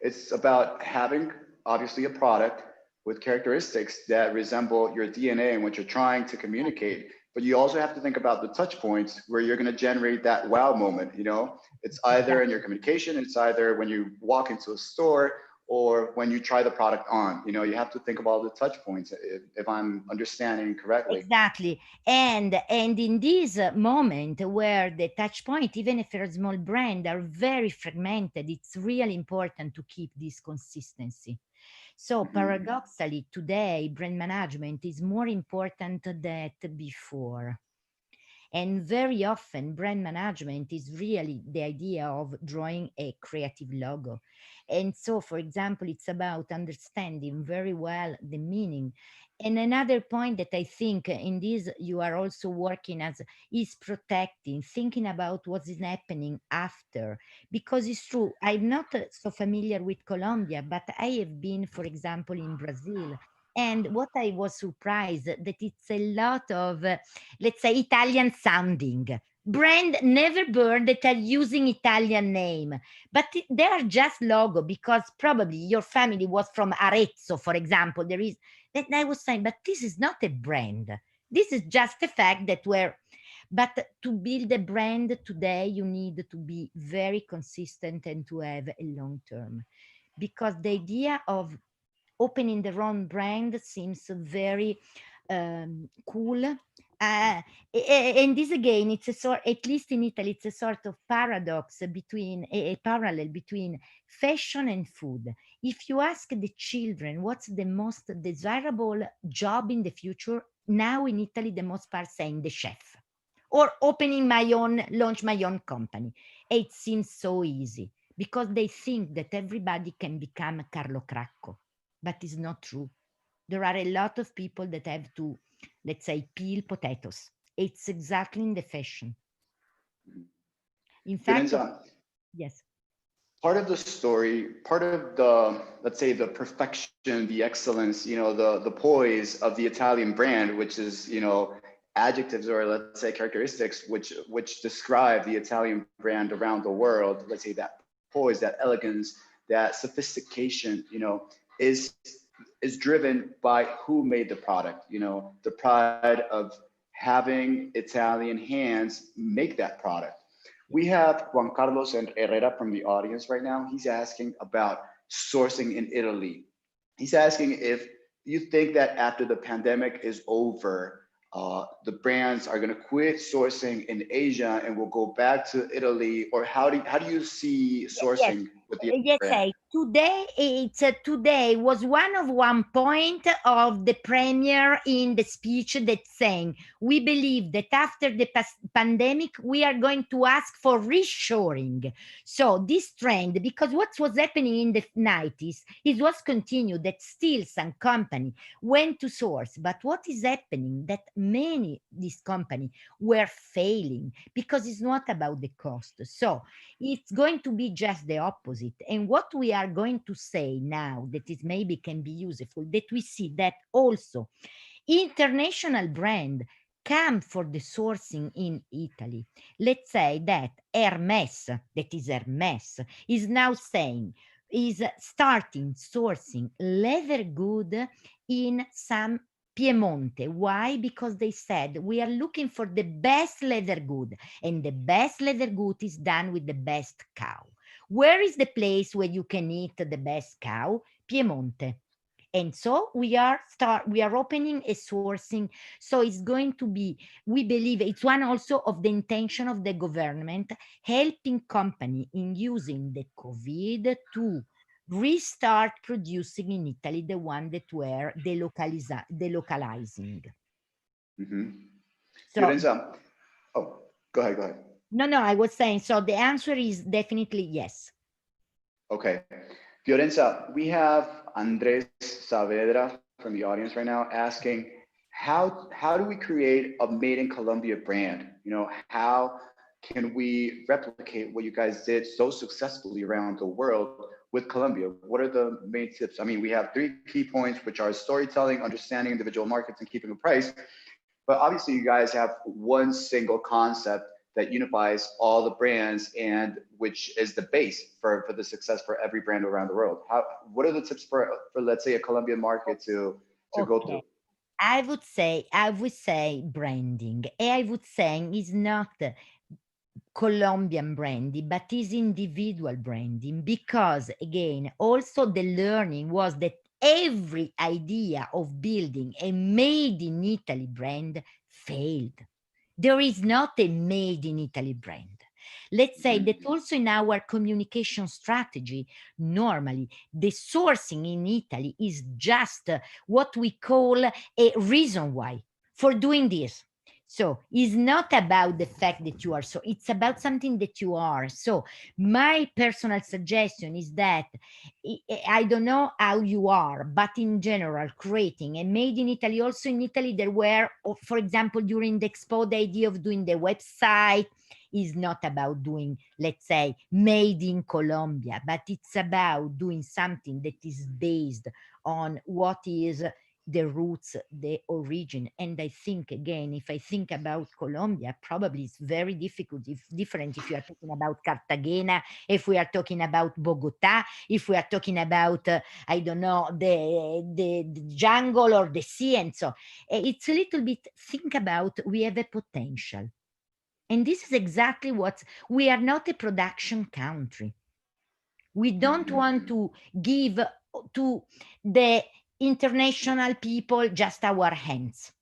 it's about having obviously a product with characteristics that resemble your DNA and what you're trying to communicate. But you also have to think about the touch points where you're going to generate that wow moment. You know, it's either in your communication, it's either when you walk into a store, or when you try the product on. You know, you have to think about the touch points, if I'm understanding correctly. Exactly. And in this moment where the touch point, even if you're a small brand, are very fragmented, it's really important to keep this consistency. So paradoxically, today, brand management is more important than before. And very often, brand management is really the idea of drawing a creative logo. And so, for example, it's about understanding very well the meaning. And another point that I think in this you are also working as is protecting, thinking about what is happening after. Because it's true, I'm not so familiar with Colombia, but I have been, for example, in Brazil. And what I was surprised that it's a lot of, let's say, Italian sounding. Brand never burned that are using Italian name, but they are just logo because probably your family was from Arezzo, for example. There is that I was saying, but this is not a brand. This is just the fact that but to build a brand today, you need to be very consistent and to have a long term, because the idea of opening the wrong brand seems very cool. And this again, it's a sort, at least in Italy, it's a sort of paradox between a parallel between fashion and food. If you ask the children what's the most desirable job in the future, now in Italy, the most part saying the chef or opening my own, launch my own company. It seems so easy because they think that everybody can become Carlo Cracco, but it's not true. There are a lot of people that have to, let's say, peel potatoes. It's exactly in the fashion. In fact, yes. Part of the story, part of the, let's say, the perfection, the excellence, you know, the poise of the Italian brand, which is, you know, adjectives, or let's say characteristics, which describe the Italian brand around the world. Let's say that poise, that elegance, that sophistication, is driven by who made the product. The pride of having Italian hands make that product. We have Juan Carlos and Herrera from the audience right now. He's asking about sourcing in Italy. He's asking if you think that after the pandemic is over, the brands are going to quit sourcing in Asia and will go back to Italy, or how do you see sourcing with the brand? Today was one point of the premier in the speech that saying we believe that after the pandemic we are going to ask for reshoring. So this trend, because what was happening in the 90s, it was continued that still some company went to source, but what is happening that many these company were failing because it's not about the cost. So it's going to be just the opposite. And what we are going to say now that is maybe can be useful, that we see that also international brand come for the sourcing in Italy. Let's say that Hermes, is now saying, is starting sourcing leather good in some Piemonte. Why? Because they said we are looking for the best leather good, and the best leather good is done with the best cow. Where is the place where you can eat the best cow? Piemonte. And so we are opening a sourcing. So it's going to be, we believe it's one also of the intention of the government helping company in using the COVID to restart producing in Italy the one that were delocalizing. Mm-hmm. So, Fiorenza, oh, go ahead. No, I was saying, so the answer is definitely yes. Okay. Fiorenza, we have Andres Saavedra from the audience right now asking, how do we create a made in Colombia brand? How can we replicate what you guys did so successfully around the world with Colombia? What are the main tips? I mean, we have 3 key points, which are storytelling, understanding individual markets, and keeping a price. But obviously you guys have one single concept that unifies all the brands, and which is the base for the success for every brand around the world. What are the tips for let's say a Colombian market to go through? I would say branding. I would say is not Colombian branding, but is individual branding, because again, also the learning was that every idea of building a made in Italy brand failed. There is not a made in Italy brand. Let's say that also in our communication strategy, normally the sourcing in Italy is just what we call a reason why for doing this. So it's not about the fact that you are so, it's about something that you are. So my personal suggestion is that, I don't know how you are, but in general, creating a made in Italy, also in Italy, there were, for example, during the Expo, the idea of doing the website is not about doing, let's say, made in Colombia, but it's about doing something that is based on what is the roots, the origin. And I think, again, if I think about Colombia, probably it's very difficult, different if you are talking about Cartagena, if we are talking about Bogota, if we are talking about, I don't know, the jungle or the sea. And so it's a little bit, think about, we have a potential. And this is exactly what, we are not a production country. We don't want to give to the international people just our hands,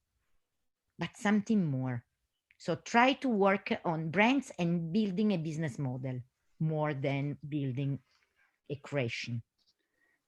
but something more. So try to work on brands and building a business model more than building a creation.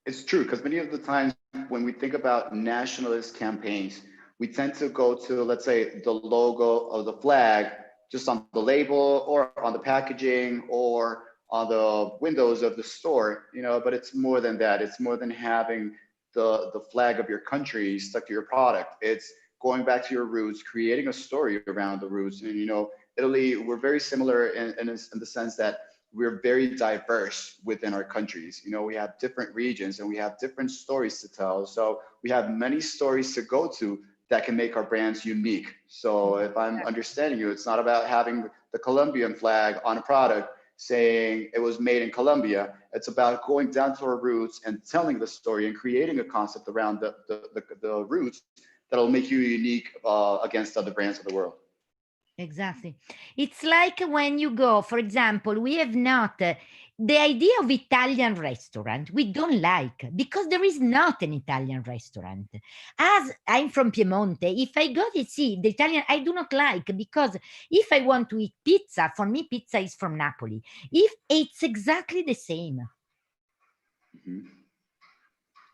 It's true, because many of the times when we think about nationalist campaigns, we tend to go to, let's say, the logo of the flag just on the label or on the packaging or on the windows of the store, but it's more than that. It's more than having the flag of your country stuck to your product. It's going back to your roots, creating a story around the roots. And, Italy, we're very similar in the sense that we're very diverse within our countries. We have different regions and we have different stories to tell. So we have many stories to go to that can make our brands unique. So if I'm understanding you, it's not about having the Colombian flag on a product saying it was made in Colombia. It's about going down to our roots and telling the story and creating a concept around the roots that'll make you unique against other brands of the world. Exactly. It's like when you go, for example, we have not the idea of Italian restaurant, we don't like because there is not an Italian restaurant. As I'm from Piemonte, if I go to see the Italian, I do not like because if I want to eat pizza, for me, pizza is from Napoli. If it's exactly the same. Mm-hmm.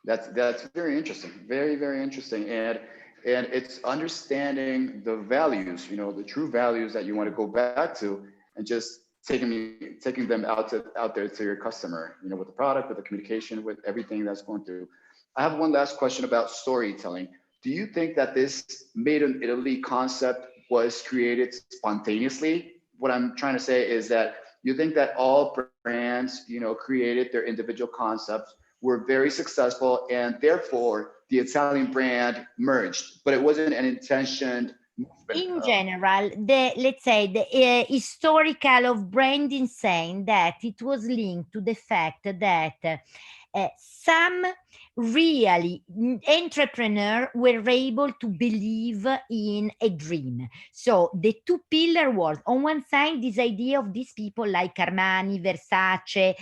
That's very interesting, very, very interesting. And it's understanding the values, the true values that you want to go back to, and just taking them out there to your customer, with the product, with the communication, with everything that's going through. I have one last question about storytelling. Do you think that this Made in Italy concept was created spontaneously? What I'm trying to say is that you think that all brands, created their individual concepts, were very successful, and therefore the Italian brand merged, but it wasn't an intentioned movement. In general, let's say the historical of branding saying that it was linked to the fact that some really entrepreneurs were able to believe in a dream. So the two pillars was on one side this idea of these people like Armani, Versace,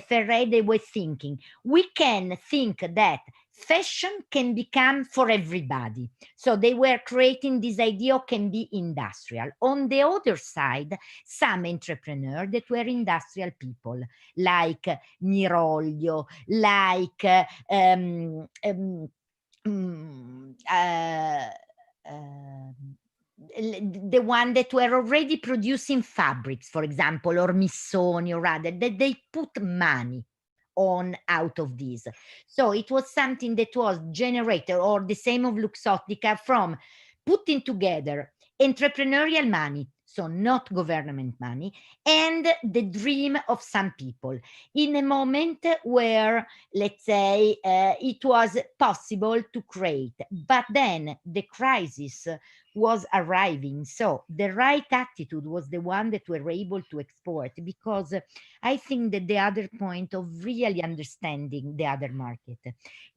Ferré, they were thinking we can think that fashion can become for everybody. So they were creating this idea can be industrial. On the other side, some entrepreneurs that were industrial people like Miroglio, like the one that were already producing fabrics, for example, or Missoni, or rather, that they put money on out of this. So it was something that was generated, or the same of Luxottica, from putting together entrepreneurial money, so not government money, and the dream of some people in a moment where, let's say, it was possible to create. But then the crisis was arriving. So the right attitude was the one that we were able to export, because I think that the other point of really understanding the other market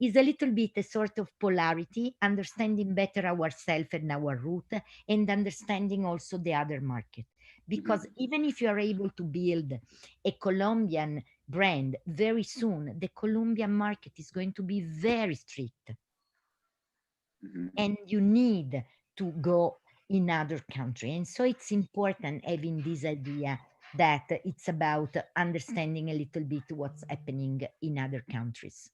is a little bit a sort of polarity, understanding better ourselves and our route, and understanding also the other market. Because even if you are able to build a Colombian brand, very soon the Colombian market is going to be very strict. And you need to go in other country. And so it's important having this idea that it's about understanding a little bit what's happening in other countries.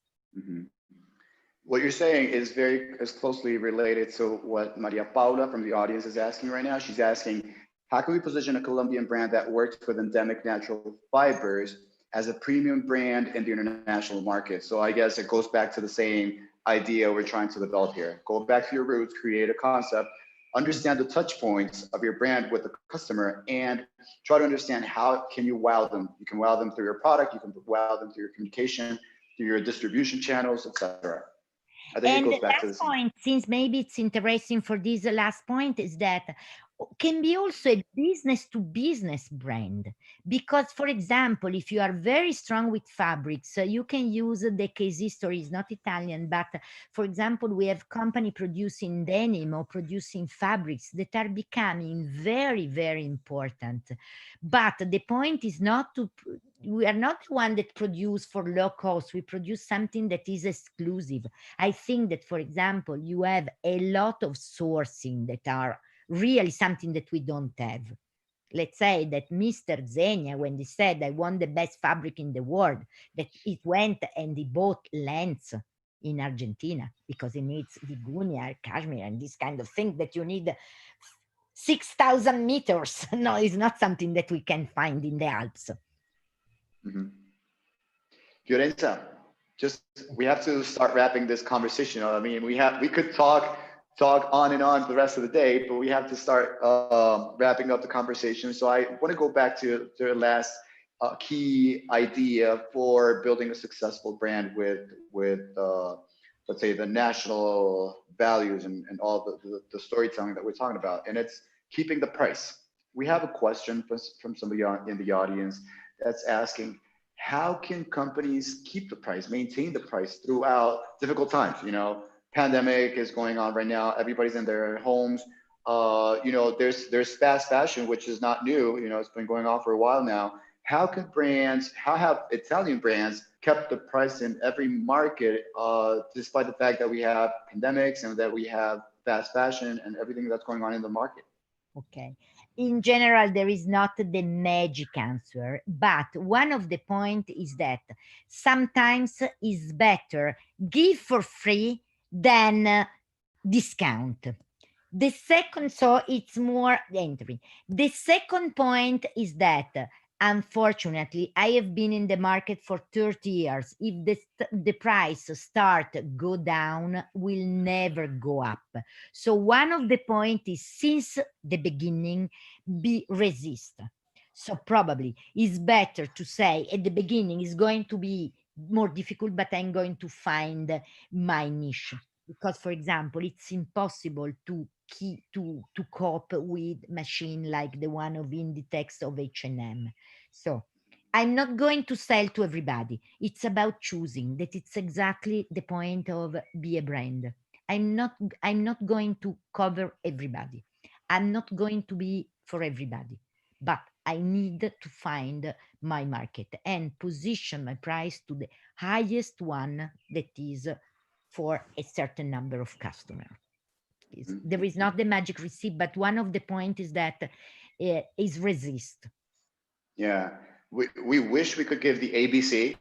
What you're saying is closely related to what Maria Paula from the audience is asking right now. She's asking, how can we position a Colombian brand that works with endemic natural fibers as a premium brand in the international market? So I guess it goes back to the same idea we're trying to develop here. Go back to your roots, create a concept, understand the touch points of your brand with the customer, and try to understand how can you wow them. You can wow them through your product, you can wow them through your communication, through your distribution channels, etc. I think it goes back to the point, since maybe it's interesting for this last point, is that can be also a business to business brand, because, for example, if you are very strong with fabrics, you can use the case history is not Italian, but for example, we have company producing denim or producing fabrics that are becoming very, very important. But the point is not to, we are not the one that produce for low cost, we produce something that is exclusive. I think that, for example, you have a lot of sourcing that are really something that we don't have. Let's say that Mr. Zegna, when he said, I want the best fabric in the world, that it went and he bought lengths in Argentina because he needs Vigunia, cashmere, and this kind of thing that you need 6,000 meters. No, it's not something that we can find in the Alps. Fiorenza, we have to start wrapping this conversation. I mean, we could talk on and on for the rest of the day, but we have to start wrapping up the conversation. So I want to go back to the last key idea for building a successful brand with let's say, the national values and all the storytelling that we're talking about. And it's keeping the price. We have a question from somebody in the audience that's asking, how can companies keep the price, maintain the price throughout difficult times? You know, pandemic is going on right now. Everybody's in their homes. You know, there's fast fashion, which is not new. You know, it's been going on for a while now. How have Italian brands kept the price in every market, despite the fact that we have pandemics and that we have fast fashion and everything that's going on in the market? Okay. In general, there is not the magic answer, but one of the point is that sometimes is better give for free than discount. The second, so it's more entry. The second point is that, unfortunately, I have been in the market for 30 years. If the price start go down, will never go up. So one of the point is, since the beginning, be resist. So probably it's better to say at the beginning is going to be more difficult, but I'm going to find my niche. Because, for example, it's impossible to cope with machine like the one of Inditex of H&M. So I'm not going to sell to everybody. It's about choosing. That it's exactly the point of be a brand. I'm not going to cover everybody. I'm not going to be for everybody, but I need to find my market and position my price to the highest one that is for a certain number of customers. There is not the magic receipt, but one of the point is that is resist. Yeah, we wish we could give the ABC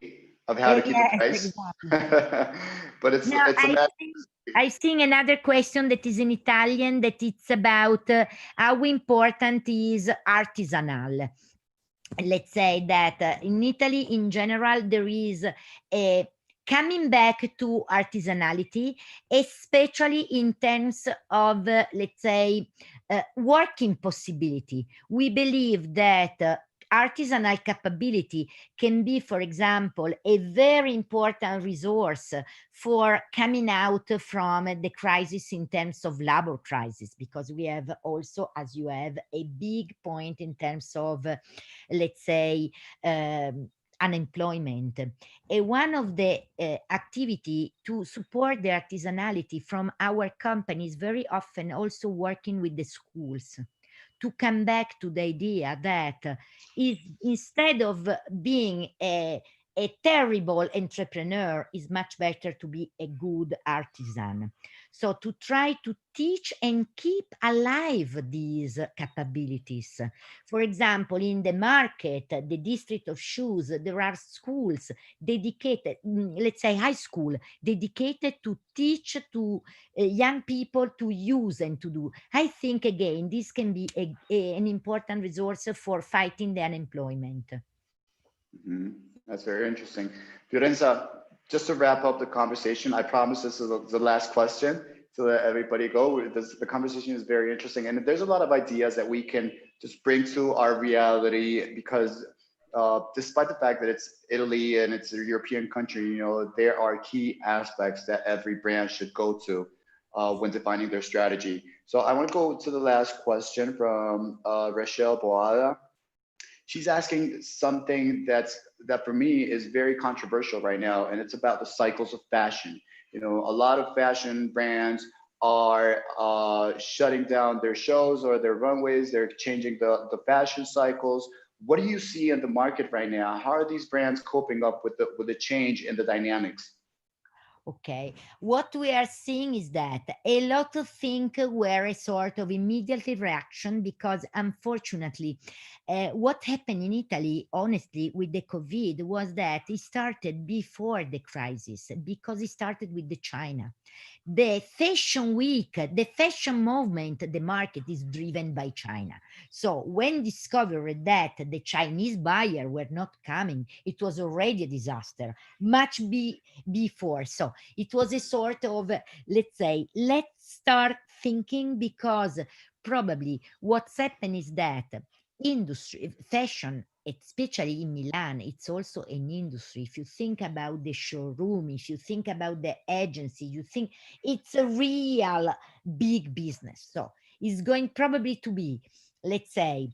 of how to keep the price, exactly. But it's I think another question that is in Italian, that it's about how important is artisanal. Let's say that in Italy, in general, there is a coming back to artisanality, especially in terms of, let's say, working possibility. We believe that artisanal capability can be, for example, a very important resource for coming out from the crisis in terms of labor crisis, because we have also, as you have, a big point in terms of, let's say, unemployment. One of the activity to support the artisanality from our companies very often also working with the schools to come back to the idea that instead of being a terrible entrepreneur, is much better to be a good artisan. So to try to teach and keep alive these capabilities. For example, in the market, the district of shoes, there are schools dedicated, let's say high school, dedicated to teach to young people to use and to do. I think, again, this can be an important resource for fighting the unemployment. That's very interesting. Fiorenza, just to wrap up the conversation, I promise this is the last question to let everybody go. The conversation is very interesting, and there's a lot of ideas that we can just bring to our reality, because despite the fact that it's Italy and it's a European country, you know, there are key aspects that every brand should go to when defining their strategy. So I want to go to the last question from Rachel Boada. She's asking something that for me is very controversial right now, and it's about the cycles of fashion. You know, a lot of fashion brands are shutting down their shows or their runways. They're changing the fashion cycles. What do you see in the market right now? How are these brands coping up with the change in the dynamics? Okay, what we are seeing is that a lot of things were a sort of immediate reaction, because unfortunately, what happened in Italy, honestly, with the COVID was that it started before the crisis, because it started with the China. The fashion week, the fashion movement, the market is driven by China. So when discovered that the Chinese buyer were not coming, it was already a disaster, much before. So it was a sort of, let's say, let's start thinking, because probably what's happened is that industry, fashion especially in Milan, it's also an industry. If you think about the showroom, if you think about the agency, you think it's a real big business. So it's going probably to be, let's say,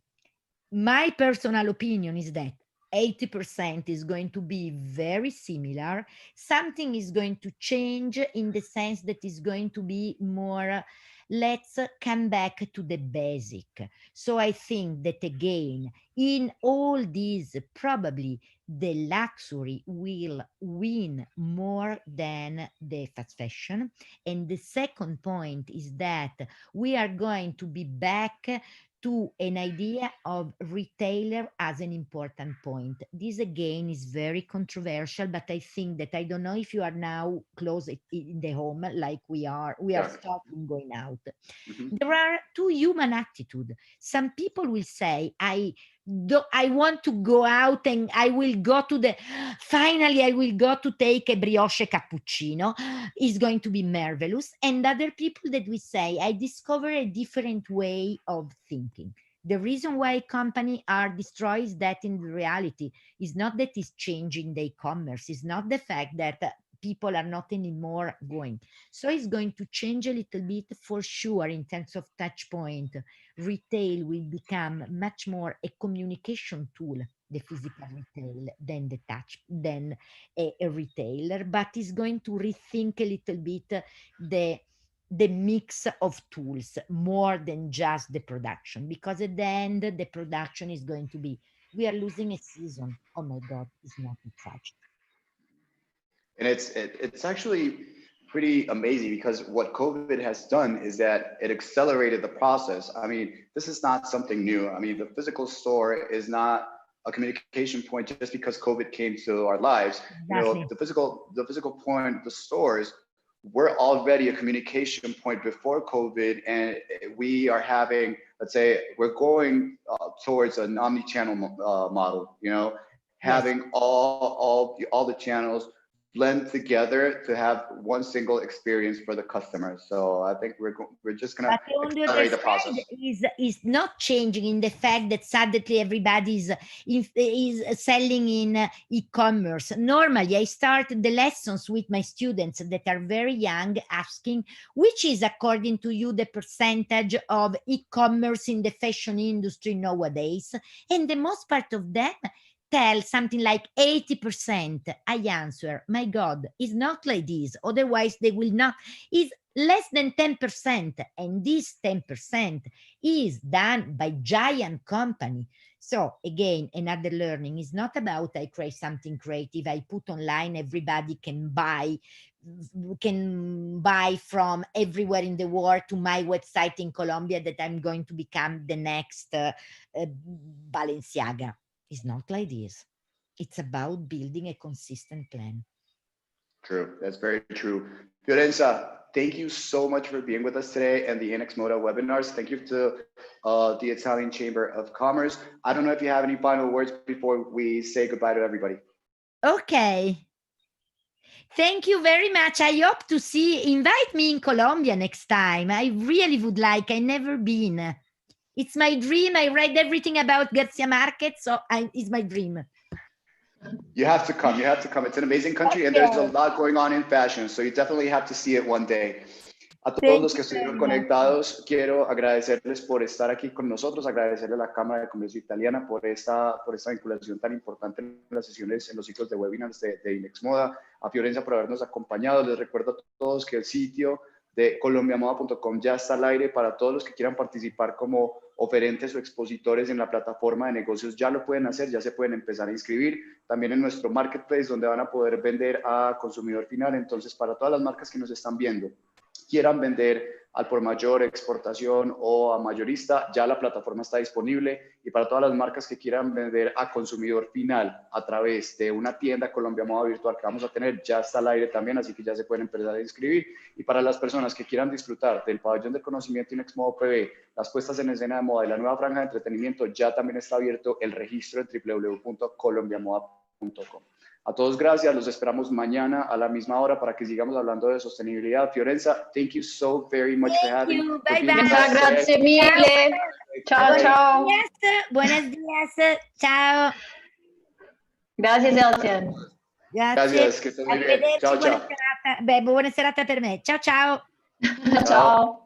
my personal opinion is that 80% is going to be very similar. Something is going to change in the sense that is going to be more, let's come back to the basic. So I think that again, in all these, probably the luxury will win more than the fast fashion. And the second point is that we are going to be back to an idea of retailer as an important point. This again is very controversial, but I think that, I don't know if you are now close in the home like we are starting going out. There are two human attitudes. Some people will say, I want to go out and I will go to finally I will go to take a brioche cappuccino. It's going to be marvelous. And other people that will say, I discover a different way of thinking. The reason why companies are destroyed is that in reality is not that it's changing the e-commerce. It's not the fact that people are not anymore going. So it's going to change a little bit for sure in terms of touch point. Retail will become much more a communication tool, the physical retail, than a retailer, but is going to rethink a little bit the mix of tools more than just the production, because at the end the production is going to be, we are losing a season. Oh my God, it's not tragic. And it's actually pretty amazing, because what COVID has done is that it accelerated the process. I mean, this is not something new. I mean, the physical store is not a communication point just because COVID came to our lives. Exactly. You know, the physical point, the stores were already a communication point before COVID, and we are having, let's say, we're going towards an omni-channel model. You know, having all the channels blend together to have one single experience for the customer. So I think we're just gonna accelerate the process. Is not changing in the fact that suddenly everybody is selling in e-commerce. Normally, I start the lessons with my students that are very young, asking which is, according to you, the percentage of e-commerce in the fashion industry nowadays, and the most part of them tell something like 80%. I answer, my God, it's not like this. Otherwise, they will not. It's less than 10%. And this 10% is done by giant company. So again, another learning is not about I create something creative, I put online, everybody can buy from everywhere in the world to my website in Colombia that I'm going to become the next Balenciaga. It's not like this. It's about building a consistent plan. True. That's very true. Fiorenza, thank you so much for being with us today and the Inexmoda webinars. Thank you to the Italian Chamber of Commerce. I don't know if you have any final words before we say goodbye to everybody. Okay. Thank you very much. I hope to invite me in Colombia next time. I really would like. I've never been. It's my dream. I read everything about Garcia Marquez, so it's my dream. You have to come. You have to come. It's an amazing country, and there's a lot going on in fashion, so you definitely have to see it one day. A todos los que estuvieron conectados, quiero agradecerles por estar aquí con nosotros, agradecerle a la Cámara de Comercio Italiana por esta vinculación tan importante en las sesiones, en los ciclos de webinars de Inexmoda, a Fiorenza por habernos acompañado. Les recuerdo a todos que el sitio de colombiamoda.com ya está al aire para todos los que quieran participar como oferentes o expositores en la plataforma de negocios. Ya lo pueden hacer, ya se pueden empezar a inscribir. También en nuestro marketplace, donde van a poder vender a consumidor final. Entonces, para todas las marcas que nos están viendo, quieran vender al por mayor, exportación o a mayorista, ya la plataforma está disponible. Y para todas las marcas que quieran vender a consumidor final a través de una tienda Colombia Moda virtual que vamos a tener, ya está al aire también, así que ya se pueden empezar a inscribir. Y para las personas que quieran disfrutar del pabellón de conocimiento Inexmoda PB, las puestas en escena de moda y la nueva franja de entretenimiento, ya también está abierto el registro en www.colombiamoda.com. A todos gracias, los esperamos mañana a la misma hora para que sigamos hablando de sostenibilidad. Fiorenza, thank you so very much for having me. Bye bye. Grazie mille. Ciao, ciao. Buenos días. Ciao. Grazie, Sebastian. Gracias, que estés muy bien. Arrivederci, Ciao, buona ciao. serata. Beh, buona serata per me. Ciao ciao. Ciao.